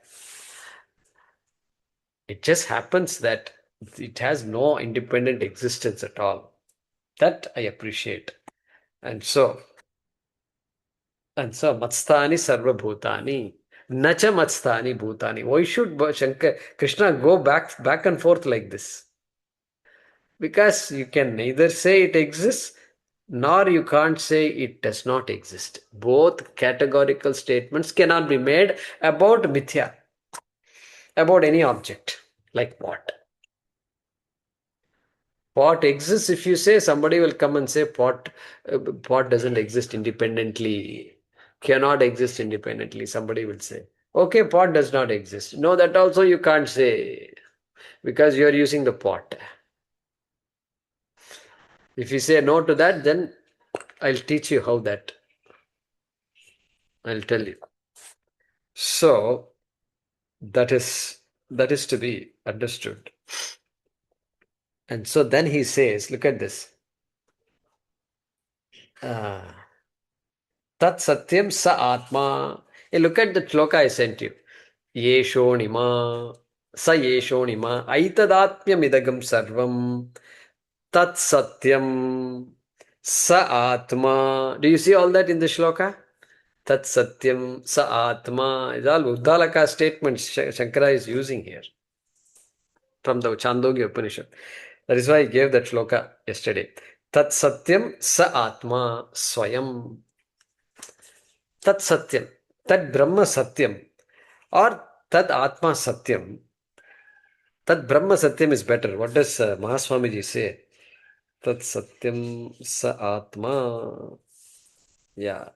Speaker 1: It just happens that it has no independent existence at all. That I appreciate. And so matstani sarva bhutani, nacha matstani bhutani. Why should Krishna go back and forth like this? Because you can neither say it exists, nor you can't say it does not exist. Both categorical statements cannot be made about mithya, about any object. Like what? Pot exists. If you say, somebody will come and say pot doesn't exist independently, cannot exist independently. Somebody will say, okay, pot does not exist. No, that also you can't say because you are using the pot. If you say no to that, then I'll teach you how that. I'll tell you. So that is to be understood. And so then he says, look at this. Tatsatyam sa ātmā. Hey, look at the shloka I sent you. Yeshonima, sa yeshonima, aitadatmyamidagam sarvam, tatsatyam, sa ātmā. Do you see all that in the shloka? Tatsatyam, sa ātmā. It's all Uddalaka statements Shankara is using here from the Chandogya Upanishad. That is why I gave that shloka yesterday. Tatsatyam, sa ātmā, svayaṃ. Tatsatyam, Tat Brahma Satyam, or Tat Atma Satyam. Tat Brahma Satyam is better. What does Mahaswamiji say? Tat Satyam Sa Atma. Yeah.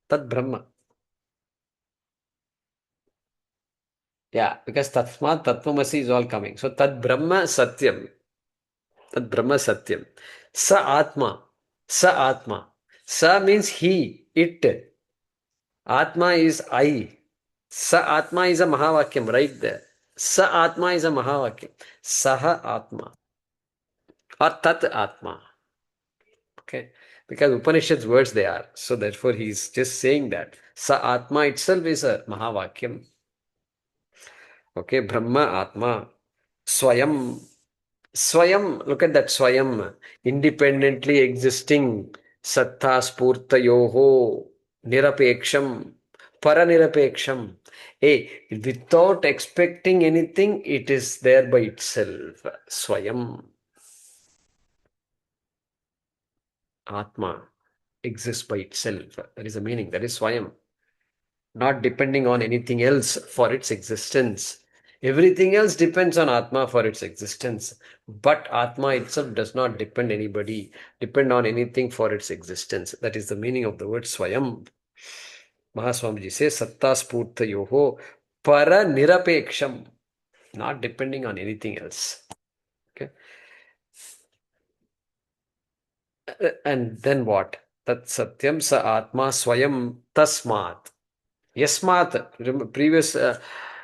Speaker 1: Tat Brahma. Yeah, because tasmāttattvamasi is all coming. So Tat Brahma Satyam. Tat Brahma Satyam. Sa Atma. Sa Atma. Sa means he, it. Atma is I. Sa Atma is a Mahavakyam right there. Sa Atma is a Mahavakyam. Saha Atma. Or Tat Atma. Okay. Because Upanishad's words they are. So therefore he is just saying that. Sa Atma itself is a Mahavakyam. Okay. Brahma Atma. Svayaṃ. Svayaṃ. Look at that Svayaṃ. Independently existing. Sattha spurtayoho. Nirapeksham. Paranirapeksham. Without expecting anything, it is there by itself. Svayaṃ. Atma exists by itself. That is the meaning. That is Svayaṃ. Not depending on anything else for its existence. Everything else depends on Atma for its existence. But Atma itself does not depend on anything for its existence. That is the meaning of the word Svayaṃ. Mahaswamiji says, Satta spurtayoho paranirapeksham. Not depending on anything else. Okay. And then what? Tat satyam sa atma svayaṃ tasmāt. Yasmāt. Remember, previous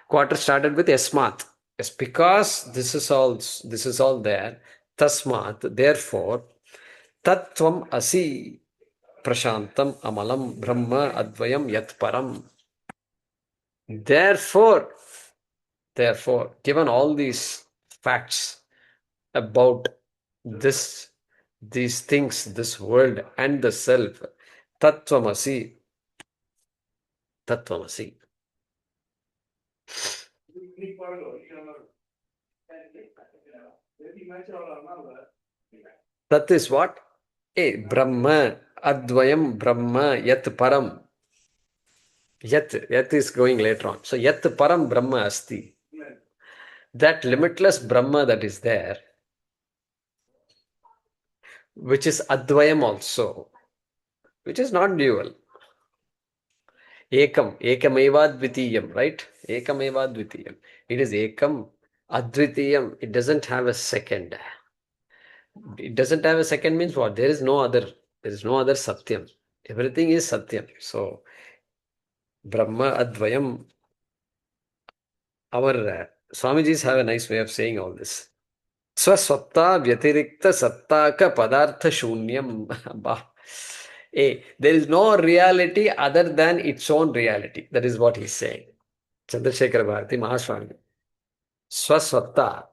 Speaker 1: quarter started with yasmāt. Yes, because this is all there. Tasmāt. Therefore, tatvamasi praśāntamamalaṃ brahmādvayaṃ yatparam. Therefore, given all these facts about these things, this world and the self, tattvamasi. Tat is what? Brahma, advayam, Brahma, yatparam. Yat is going later on. So yatparam Brahma asti. That limitless Brahma that is there, which is advayam also, which is not dual. Ekam advitiyam, right? Ekam advitiyam. It is ekam, advitiyam. It doesn't have a second. It doesn't have a second means what? There is no other satyam. Everything is satyam. So Brahma advayam. Our Swamijis have a nice way of saying all this. Swasvatta vyatirikta sattaka padartha shunyam. There is no reality other than its own reality. That is what he's saying. Chandrasekhara Bharati Mahaswami. Swasvatta,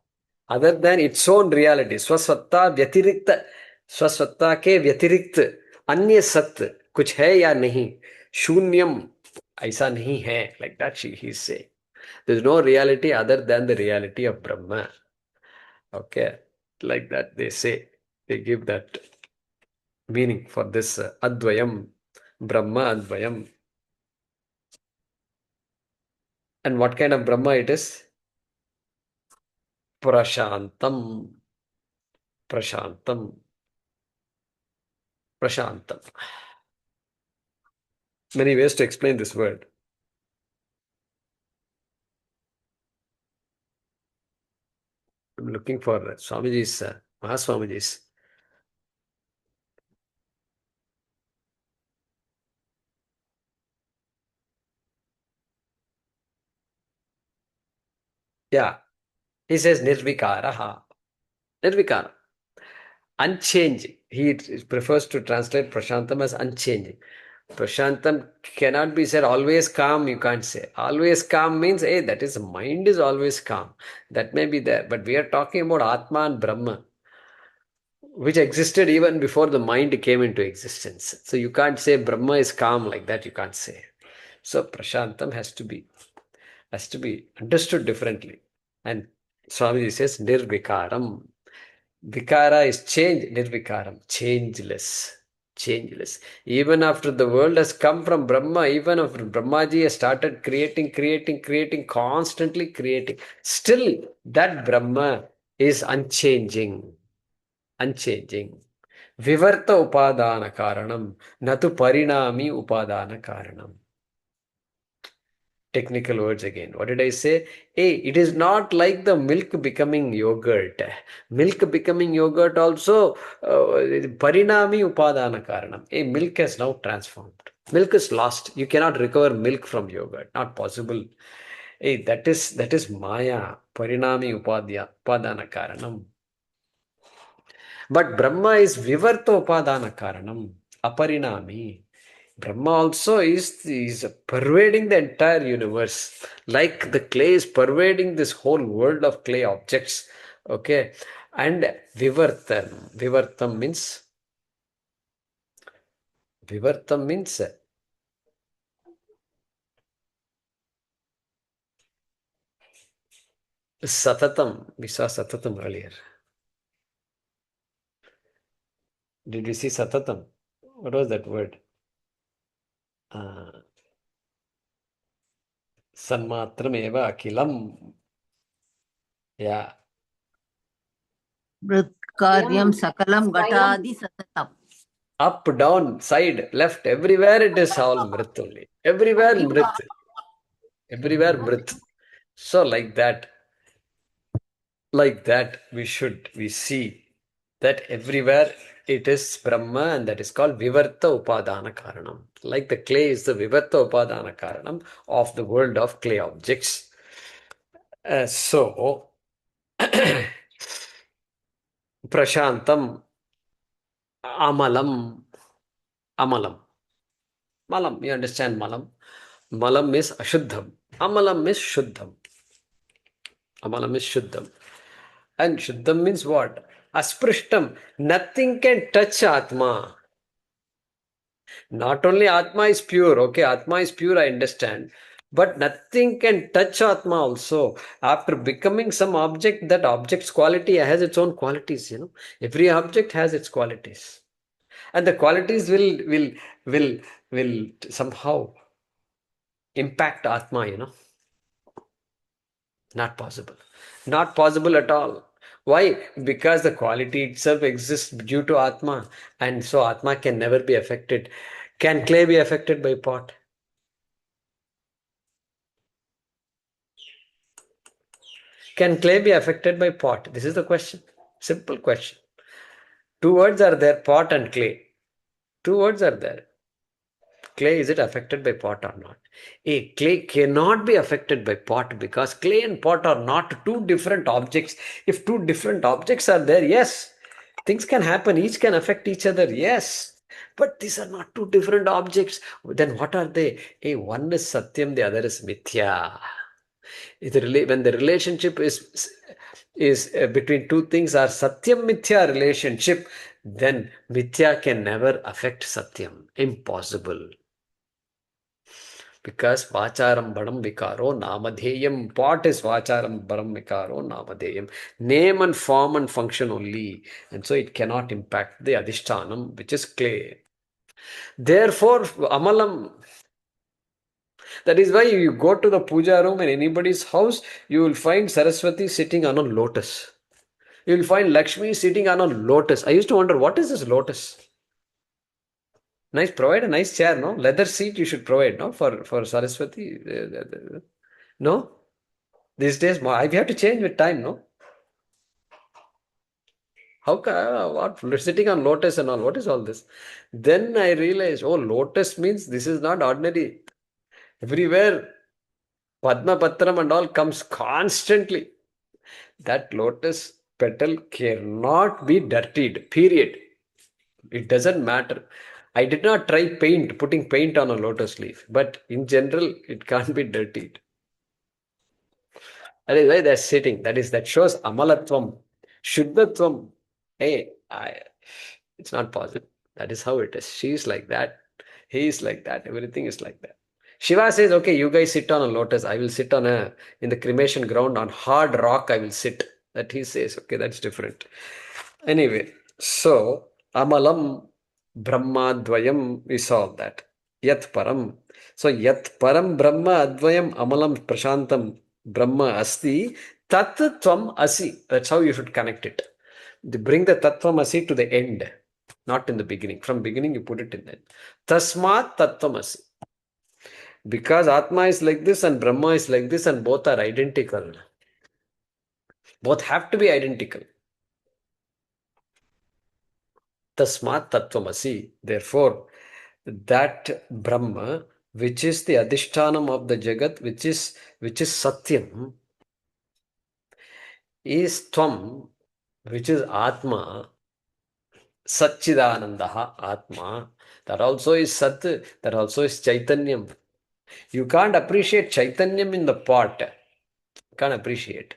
Speaker 1: other than its own reality. Swasvatta vyatirikta. Swasvatta ke vyatirikt. Anya sat. Kuch hai ya nahi. Shunyam. Aisa nahi hai. Like that he's saying. There is no reality other than the reality of Brahma. Okay. Like that they say. They give that meaning for this Advayam, Brahma Advayam. And what kind of Brahma it is? Praśāntam. Many ways to explain this word. I'm looking for Swamiji's, Mahaswamiji's. Yeah. He says Nirvikaraha. Nirvikaram. Unchanging. He prefers to translate praśāntam as unchanging. Praśāntam cannot be said always calm, you can't say. Always calm means, hey, that is, mind is always calm. That may be there. But we are talking about Atma and Brahma, which existed even before the mind came into existence. So you can't say Brahma is calm like that, you can't say. So praśāntam has to be understood differently. And Swamiji says nirvikaram. Vikara is change, nirvikaram, changeless. Changeless. Even after the world has come from Brahma, even after Brahmaji has started creating, constantly creating, still that Brahma is unchanging. Unchanging. Vivarta upadana karanam, natu parinami upadana karanam. Technical words again. What did I say? Hey, it is not like the milk becoming yogurt. Milk becoming yogurt also, parinami upadana karanam. Hey, milk has now transformed. Milk is lost. You cannot recover milk from yogurt. Not possible. Hey, that is maya. Parinami upadana karanam. But Brahma is vivarta upadana karanam. Aparinami. Brahma also is pervading the entire universe. Like the clay is pervading this whole world of clay objects. Okay. And Vivartam. Vivartam means satataṃ. We saw satataṃ earlier. Did we see satataṃ? What was that word? sanmātramevākhilam. Yeah.
Speaker 5: mṛtkāryaṃ sakalaṃ ghaṭādi satataṃ.
Speaker 1: Up, down, side, left, everywhere it is all mṛt only. Everywhere mṛt. Everywhere mṛt. So like that we see that everywhere it is Brahma, and that is called Vivarta Upadana Karanam. Like the clay is the Vivarta Upadana Karanam of the world of clay objects. So, praśāntam, amalam. Malam, you understand malam? Malam is ashuddham. Amalam is shuddham. Amalam is shuddham. And shuddham means what? Asprishtam. Nothing can touch Atma. Not only Atma is pure, okay, Atma is pure, I understand. But nothing can touch Atma also. After becoming some object, that object's quality has its own qualities, Every object has its qualities. And the qualities will somehow impact Atma, Not possible. Not possible at all. Why? Because the quality itself exists due to Atma. And so Atma can never be affected. Can clay be affected by pot? Can clay be affected by pot? This is the question. Simple question. Two words are there, pot and clay. Two words are there. Clay, is it affected by pot or not? Clay cannot be affected by pot because clay and pot are not two different objects. If two different objects are there, yes, things can happen. Each can affect each other, yes. But these are not two different objects. Then what are they? One is satyam, the other is mithya. When the relationship is between two things are satyam mithya relationship, then mithya can never affect satyam. Impossible. Because vacharam baram vikaro namadheyam. Pot is vacharam baram vikaro namadheyam. Name and form and function only. And so it cannot impact the adhishtanam, which is clay. Therefore, amalam. That is why you go to the puja room in anybody's house, you will find Saraswati sitting on a lotus. You will find Lakshmi sitting on a lotus. I used to wonder, what is this lotus? Nice, provide a nice chair, no? Leather seat you should provide, no? For Saraswati. No? These days, I have to change with time, no? How what? Sitting on lotus and all. What is all this? Then I realized, lotus means this is not ordinary. Everywhere, Padma Patram and all comes constantly. That lotus petal cannot be dirtied, period. It doesn't matter. I did not try putting paint on a lotus leaf, but in general, it can't be dirtied. That is why they're sitting. That shows amalatvam, shuddhatvam. Hey, it's not possible. That is how it is. She is like that. He is like that. Everything is like that. Shiva says, okay, you guys sit on a lotus. I will sit in the cremation ground on hard rock. I will sit. That he says, okay, that's different. Anyway, so amalam brahmādvayaṃ is all that. Yatparam. So yatparam brahmādvayaṃ amalam praśāntam brahma asti tatsattvamasi. That's how you should connect it. Bring the tattvamasi to the end, not in the beginning. From beginning you put it in the end. Tasmāttattvamasi. Because ātmā is like this and Brahma is like this and both are identical. Both have to be identical. Tasmāttattvamasi. Therefore, that Brahma, which is the adhishtanam of the Jagat, which is satyam, is tvam, which is ātmā, satchidanandaha, ātmā. That also is sat, that also is chaitanyam. You can't appreciate chaitanyam in the pot. You can't appreciate.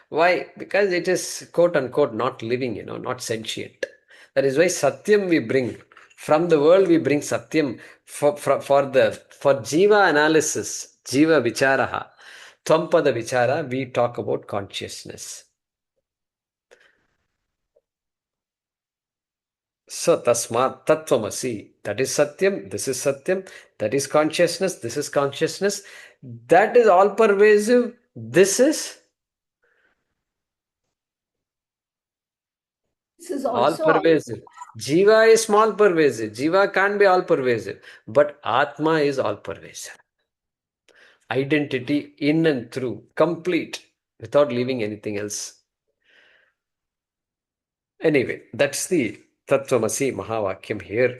Speaker 1: Why? Because it is quote unquote not living, not sentient. That is why satyam we bring. From the world we bring satyam for jiva analysis, jiva vicharaha. Tvam-pada vichara, we talk about consciousness. So tasmāttattvamasi, that is satyam, this is satyam, that is consciousness, this is consciousness, that is all pervasive, this is all
Speaker 4: also
Speaker 1: pervasive. Jiva is small pervasive. Jiva can't be all pervasive. But Atma is all pervasive. Identity in and through, complete, without leaving anything else. Anyway, that's the Tattvamasi Mahavakyam here.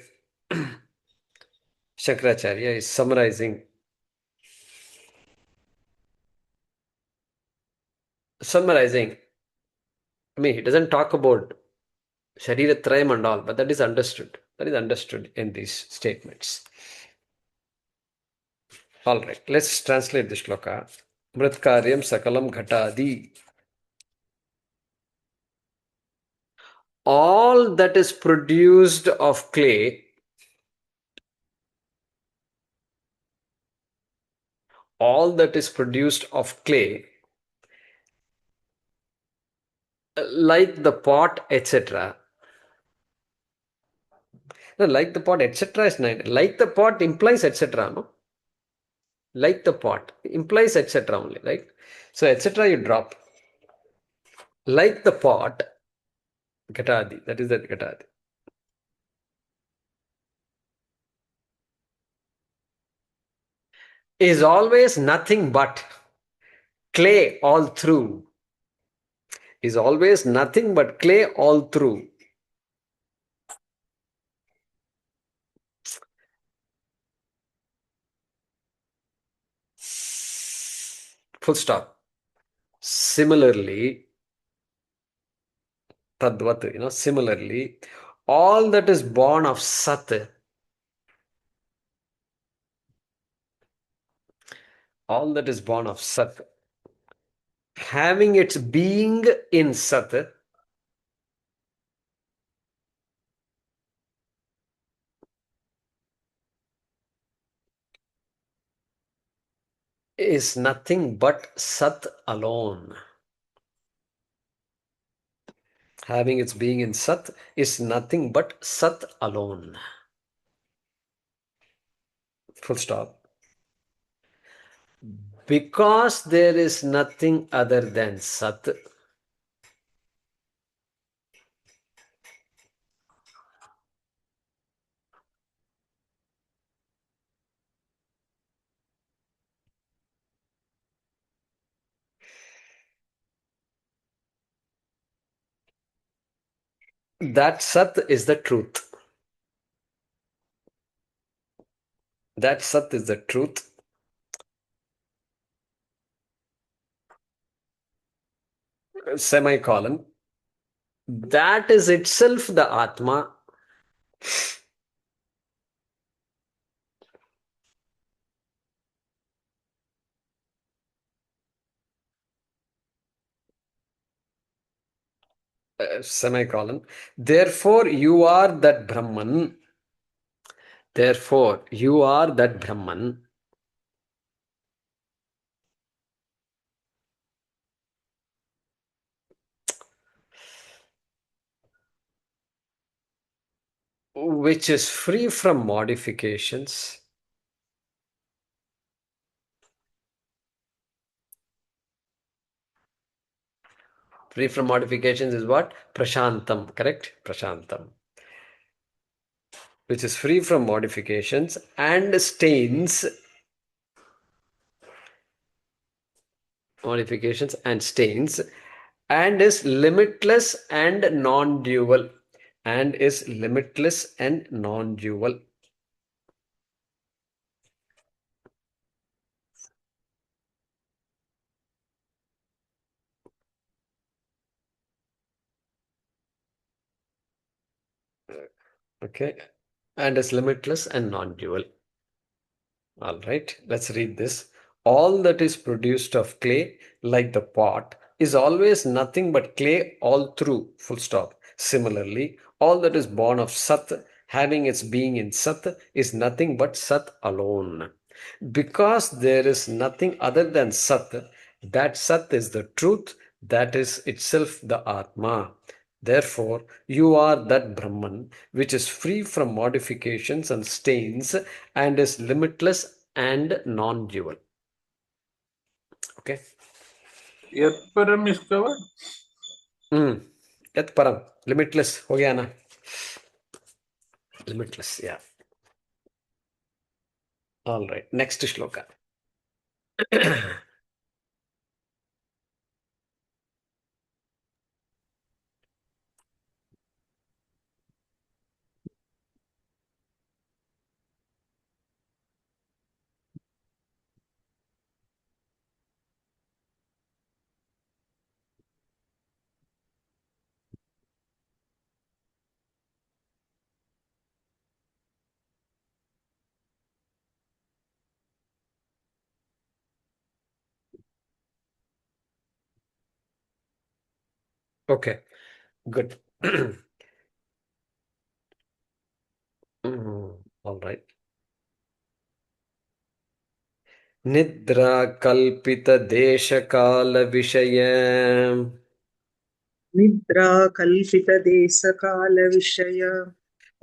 Speaker 1: Shankaracharya is summarizing. I mean, he doesn't talk about Shariratrayam and all, but that is understood. That is understood in these statements. All right, let's translate the shloka. mṛtkāryaṃ sakalaṃ ghaṭādi. All that is produced of clay, like the pot, etc. No, like the pot, etc. is nine. Like the pot implies etc. No? Like the pot implies etc. only, right? So etc. you drop. Like the pot, ghaṭādi. That is the ghaṭādi. Is always nothing but clay all through. Is always nothing but clay all through. Full stop. Similarly, tadvat, similarly, all that is born of sat, having its being in sat, is nothing but sat alone. Having its being in sat is nothing but sat alone. Full stop. Because there is nothing other than sat, that sat is the truth. That sat is the truth. Semicolon. That is itself the Atma. Semicolon. Therefore, you are that Brahman. Therefore, you are that Brahman. Which is free from modifications. Free from modifications is what? Praśāntam, correct? Praśāntam. Which is free from modifications and stains. Modifications and stains. And is limitless and non-dual. And is limitless and non-dual. Okay. And is limitless and non-dual. All right, let's read this. All that is produced of clay, like the pot, is always nothing but clay all through, full stop. Similarly, all that is born of Sat, having its being in Sat, is nothing but Sat alone. Because there is nothing other than Sat, that Sat is the truth, that is itself the Atma. Therefore, you are that Brahman which is free from modifications and stains and is limitless and non-dual. Okay.
Speaker 3: Yatparam is covered.
Speaker 1: Yatparam, limitless. हो गया ना? Limitless, yeah. All right. Next shloka. Okay, good. All right. Nidra kalpita desha kala vishaya
Speaker 6: निद्रा कल्पितदेशकालविषय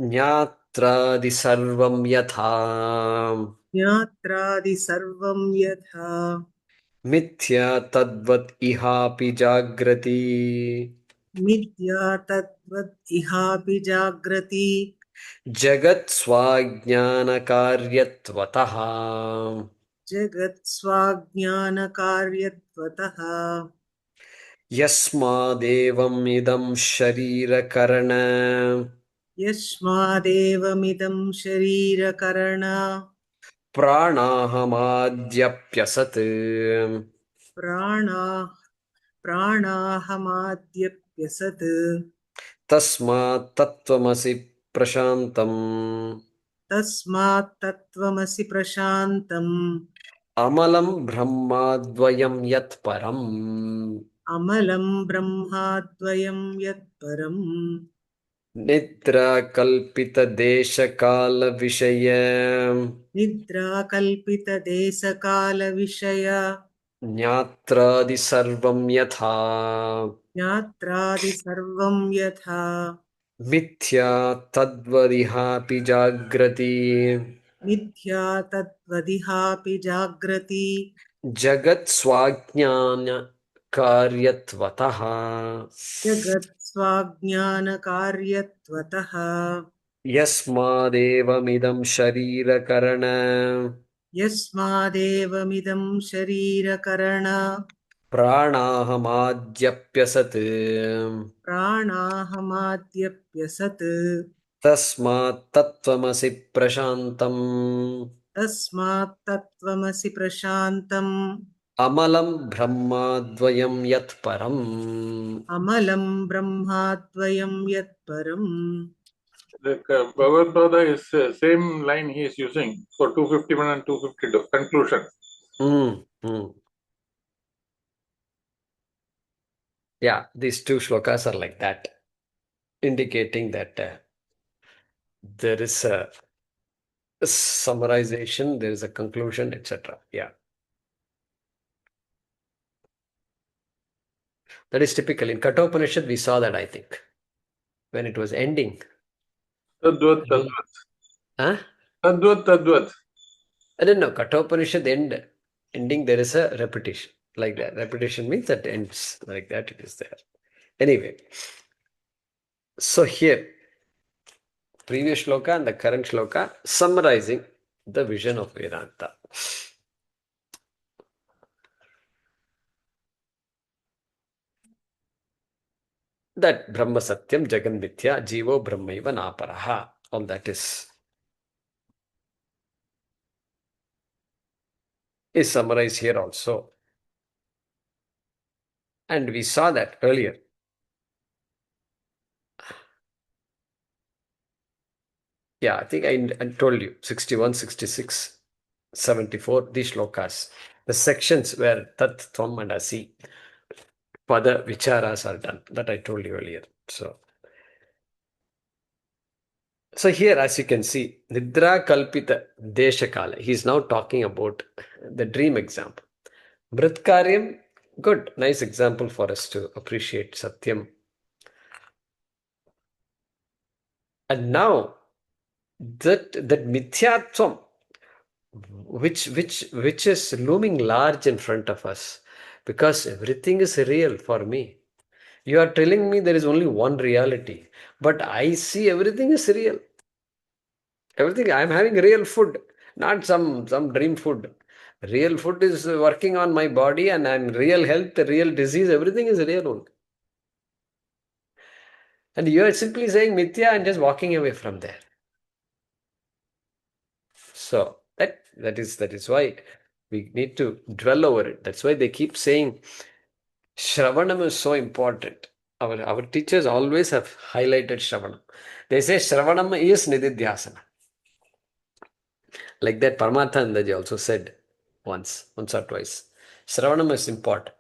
Speaker 1: ज्ञात्रादि सर्वं यथा
Speaker 6: ज्ञात्रादि सर्वं यथा
Speaker 1: मिथ्या तद्वत् इहापि जाग्रति
Speaker 6: मिथ्या तद्वत् इहापि जाग्रति
Speaker 1: जगत् स्वाज्ञानकार्यत्वतः
Speaker 6: जगत् स्वाज्ञानकार्यत्वतः
Speaker 1: यस्मादेवम् इदं शरीरकरण
Speaker 6: यस्मादेवमिदं शरीरकरण
Speaker 1: प्राणाहमाद्यप्यसत्
Speaker 6: प्राणाहमाद्यप्यसत्
Speaker 1: तस्मात् तत्त्वमसि प्रशान्तम्
Speaker 6: तस्मात् तत्त्वमसि प्रशान्तम्
Speaker 1: अमलं ब्रह्माद्वयं यत्परम्
Speaker 6: अमलं ब्रह्माद्वयं यत्परम्
Speaker 1: निद्राकल्पितदेशकालविषय
Speaker 6: निद्राकल्पितदेशकालविषय
Speaker 1: ज्ञात्रादि सर्वं यथा
Speaker 6: ज्ञात्रादि सर्वं यथा
Speaker 1: मिथ्या तद्वदिहापि जाग्रति
Speaker 6: मिथ्या तद्वदिहापि जाग्रति
Speaker 1: जगत् स्वाज्ञानकार्यत्वतः
Speaker 6: जगत् स्वाज्ञानकार्यत्वतः
Speaker 1: यस्मादेवमिदं शरीरकरण
Speaker 6: यस्मादेवमिदं शरीरकरण
Speaker 1: प्राणाहमाद्यप्यसत्
Speaker 6: प्राणाहमाद्यप्यसत्
Speaker 1: तस्मात् तत्त्वमसि प्रशान्तम्
Speaker 6: तस्मात् तत्त्वमसि प्रशान्तम्
Speaker 1: Amalam brahmādvayaṃ yatparam.
Speaker 6: Amalam brahmādvayam yatparam.
Speaker 3: Like Bhagavad Gita is same line he is using for 251 and 252 conclusion.
Speaker 1: Yeah, these two shlokas are like that, indicating that there is a summarization, there is a conclusion, etc. Yeah. That is typical. In Kathopanishad, we saw that, I think, when it was ending.
Speaker 3: Tadvat, tadvat.
Speaker 1: Huh?
Speaker 3: Tadvat, tadvat.
Speaker 1: I don't know. Kathopanishad ending, there is a repetition. Like that. Repetition means that ends. Like that, it is there. Anyway. So here, previous shloka and the current shloka, summarizing the vision of Vedanta. That Brahma Satyam, Jagan Mithya, Jivo Brahmaiva Naparaha. All that is summarized here also. And we saw that earlier. Yeah, I think I told you 61, 66, 74, these shlokas. The sections where Tat, Tvam and Asi, Pada Vicharas are done. That I told you earlier. So here, as you can see, Nidra Kalpita Deshakala. He is now talking about the dream example. mṛtkāryaṃ, good, nice example for us to appreciate Satyam. And now, that mithyatvam, which is looming large in front of us, because everything is real for me. You are telling me there is only one reality, but I see everything is real. Everything, I am having real food, not some dream food. Real food is working on my body, and I'm real health, real disease, everything is real only. And you are simply saying mithya and just walking away from there. So that is why we need to dwell over it. That's why they keep saying Shravanam is so important. Our teachers always have highlighted Shravanam. They say Shravanam is Nididhyasana. Like that Paramathanandaji also said once or twice. Shravanam is important.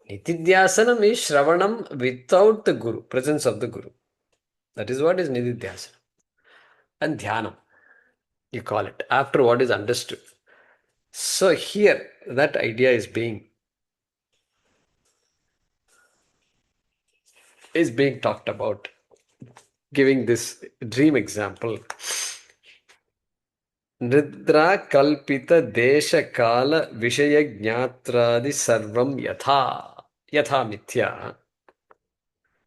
Speaker 1: Nididhyasanam is Shravanam without the Guru, presence of the Guru. That is what is Nididhyasana. And Dhyanam, you call it, after what is understood. So here, that idea is being talked about, giving this dream example. Nidra kalpita desha kala vishaya jñātrādi sarvam yatha mithya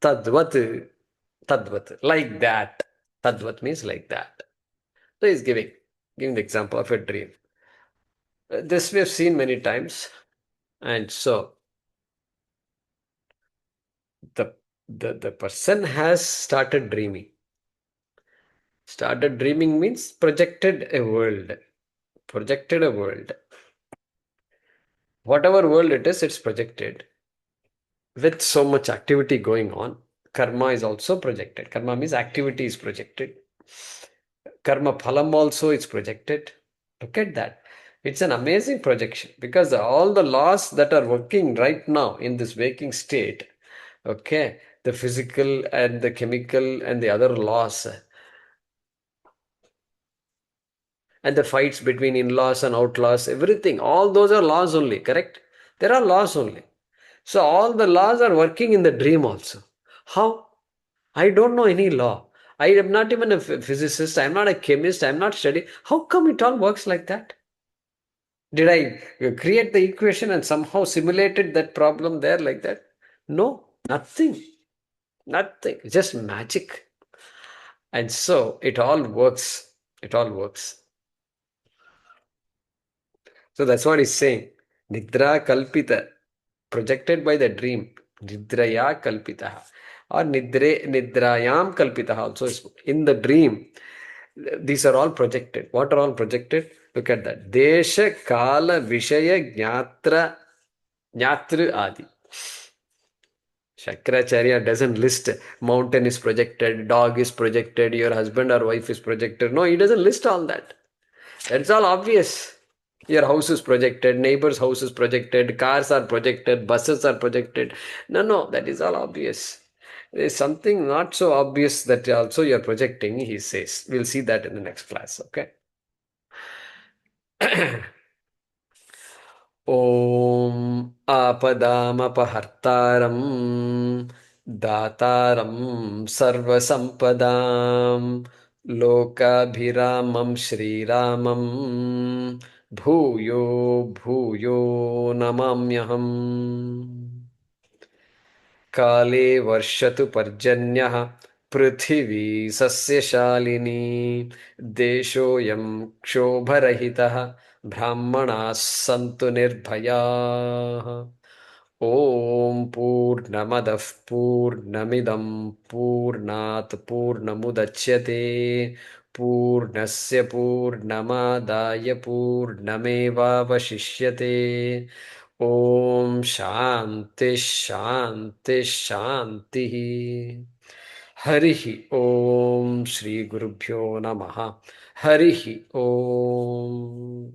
Speaker 1: tadvat, like that. Tadvat means like that. So he's giving the example of a dream. This we have seen many times, and so the person has started dreaming. Started dreaming means projected a world. Whatever world it is, it's projected. With so much activity going on, karma is also projected. Karma means activity is projected. Karma phalam also is projected. Look at that. It's an amazing projection, because all the laws that are working right now in this waking state, okay, the physical and the chemical and the other laws, and the fights between in-laws and outlaws, everything, all those are laws only, correct? There are laws only. So all the laws are working in the dream also. How? I don't know any law. I am not even a physicist. I am not a chemist. I am not studying. How come it all works like that? Did I create the equation and somehow simulated that problem there like that? No, nothing. Nothing. Just magic. And so it all works. It all works. So that's what he's saying. Nidra kalpita, projected by the dream. Nidraya kalpitaha. Or nidrayam kalpitaha also is in the dream. These are all projected. What are all projected? Look at that. Desha, Kala, Vishaya, Jnatra, Jnatru, Adi. Shankaracharya doesn't list mountain is projected, dog is projected, your husband or wife is projected. No, he doesn't list all that. That's all obvious. Your house is projected, neighbor's house is projected, cars are projected, buses are projected. No, that is all obvious. There is something not so obvious that also you are projecting, he says. We'll see that in the next class, okay? Om Apadamapahārtāram Dātāram Sarvasampadam Lokabhiramam Shriramam Bhuyo Bhuyo Namamyaham. Kale varshatu parjanyah prithvi sasyashalini deshoyam kshobarahitah brahmanas santu nirbhayah. Om Purnamadah Purnamidam Purnat Purnamudachyate Purnasya Purnamadaya Purnamevābhitastadvatsajjanitaṃ. Om Shanti Shanti Shanti. Harihi Om Shri Gurubhyo Namaha. Harihi Om.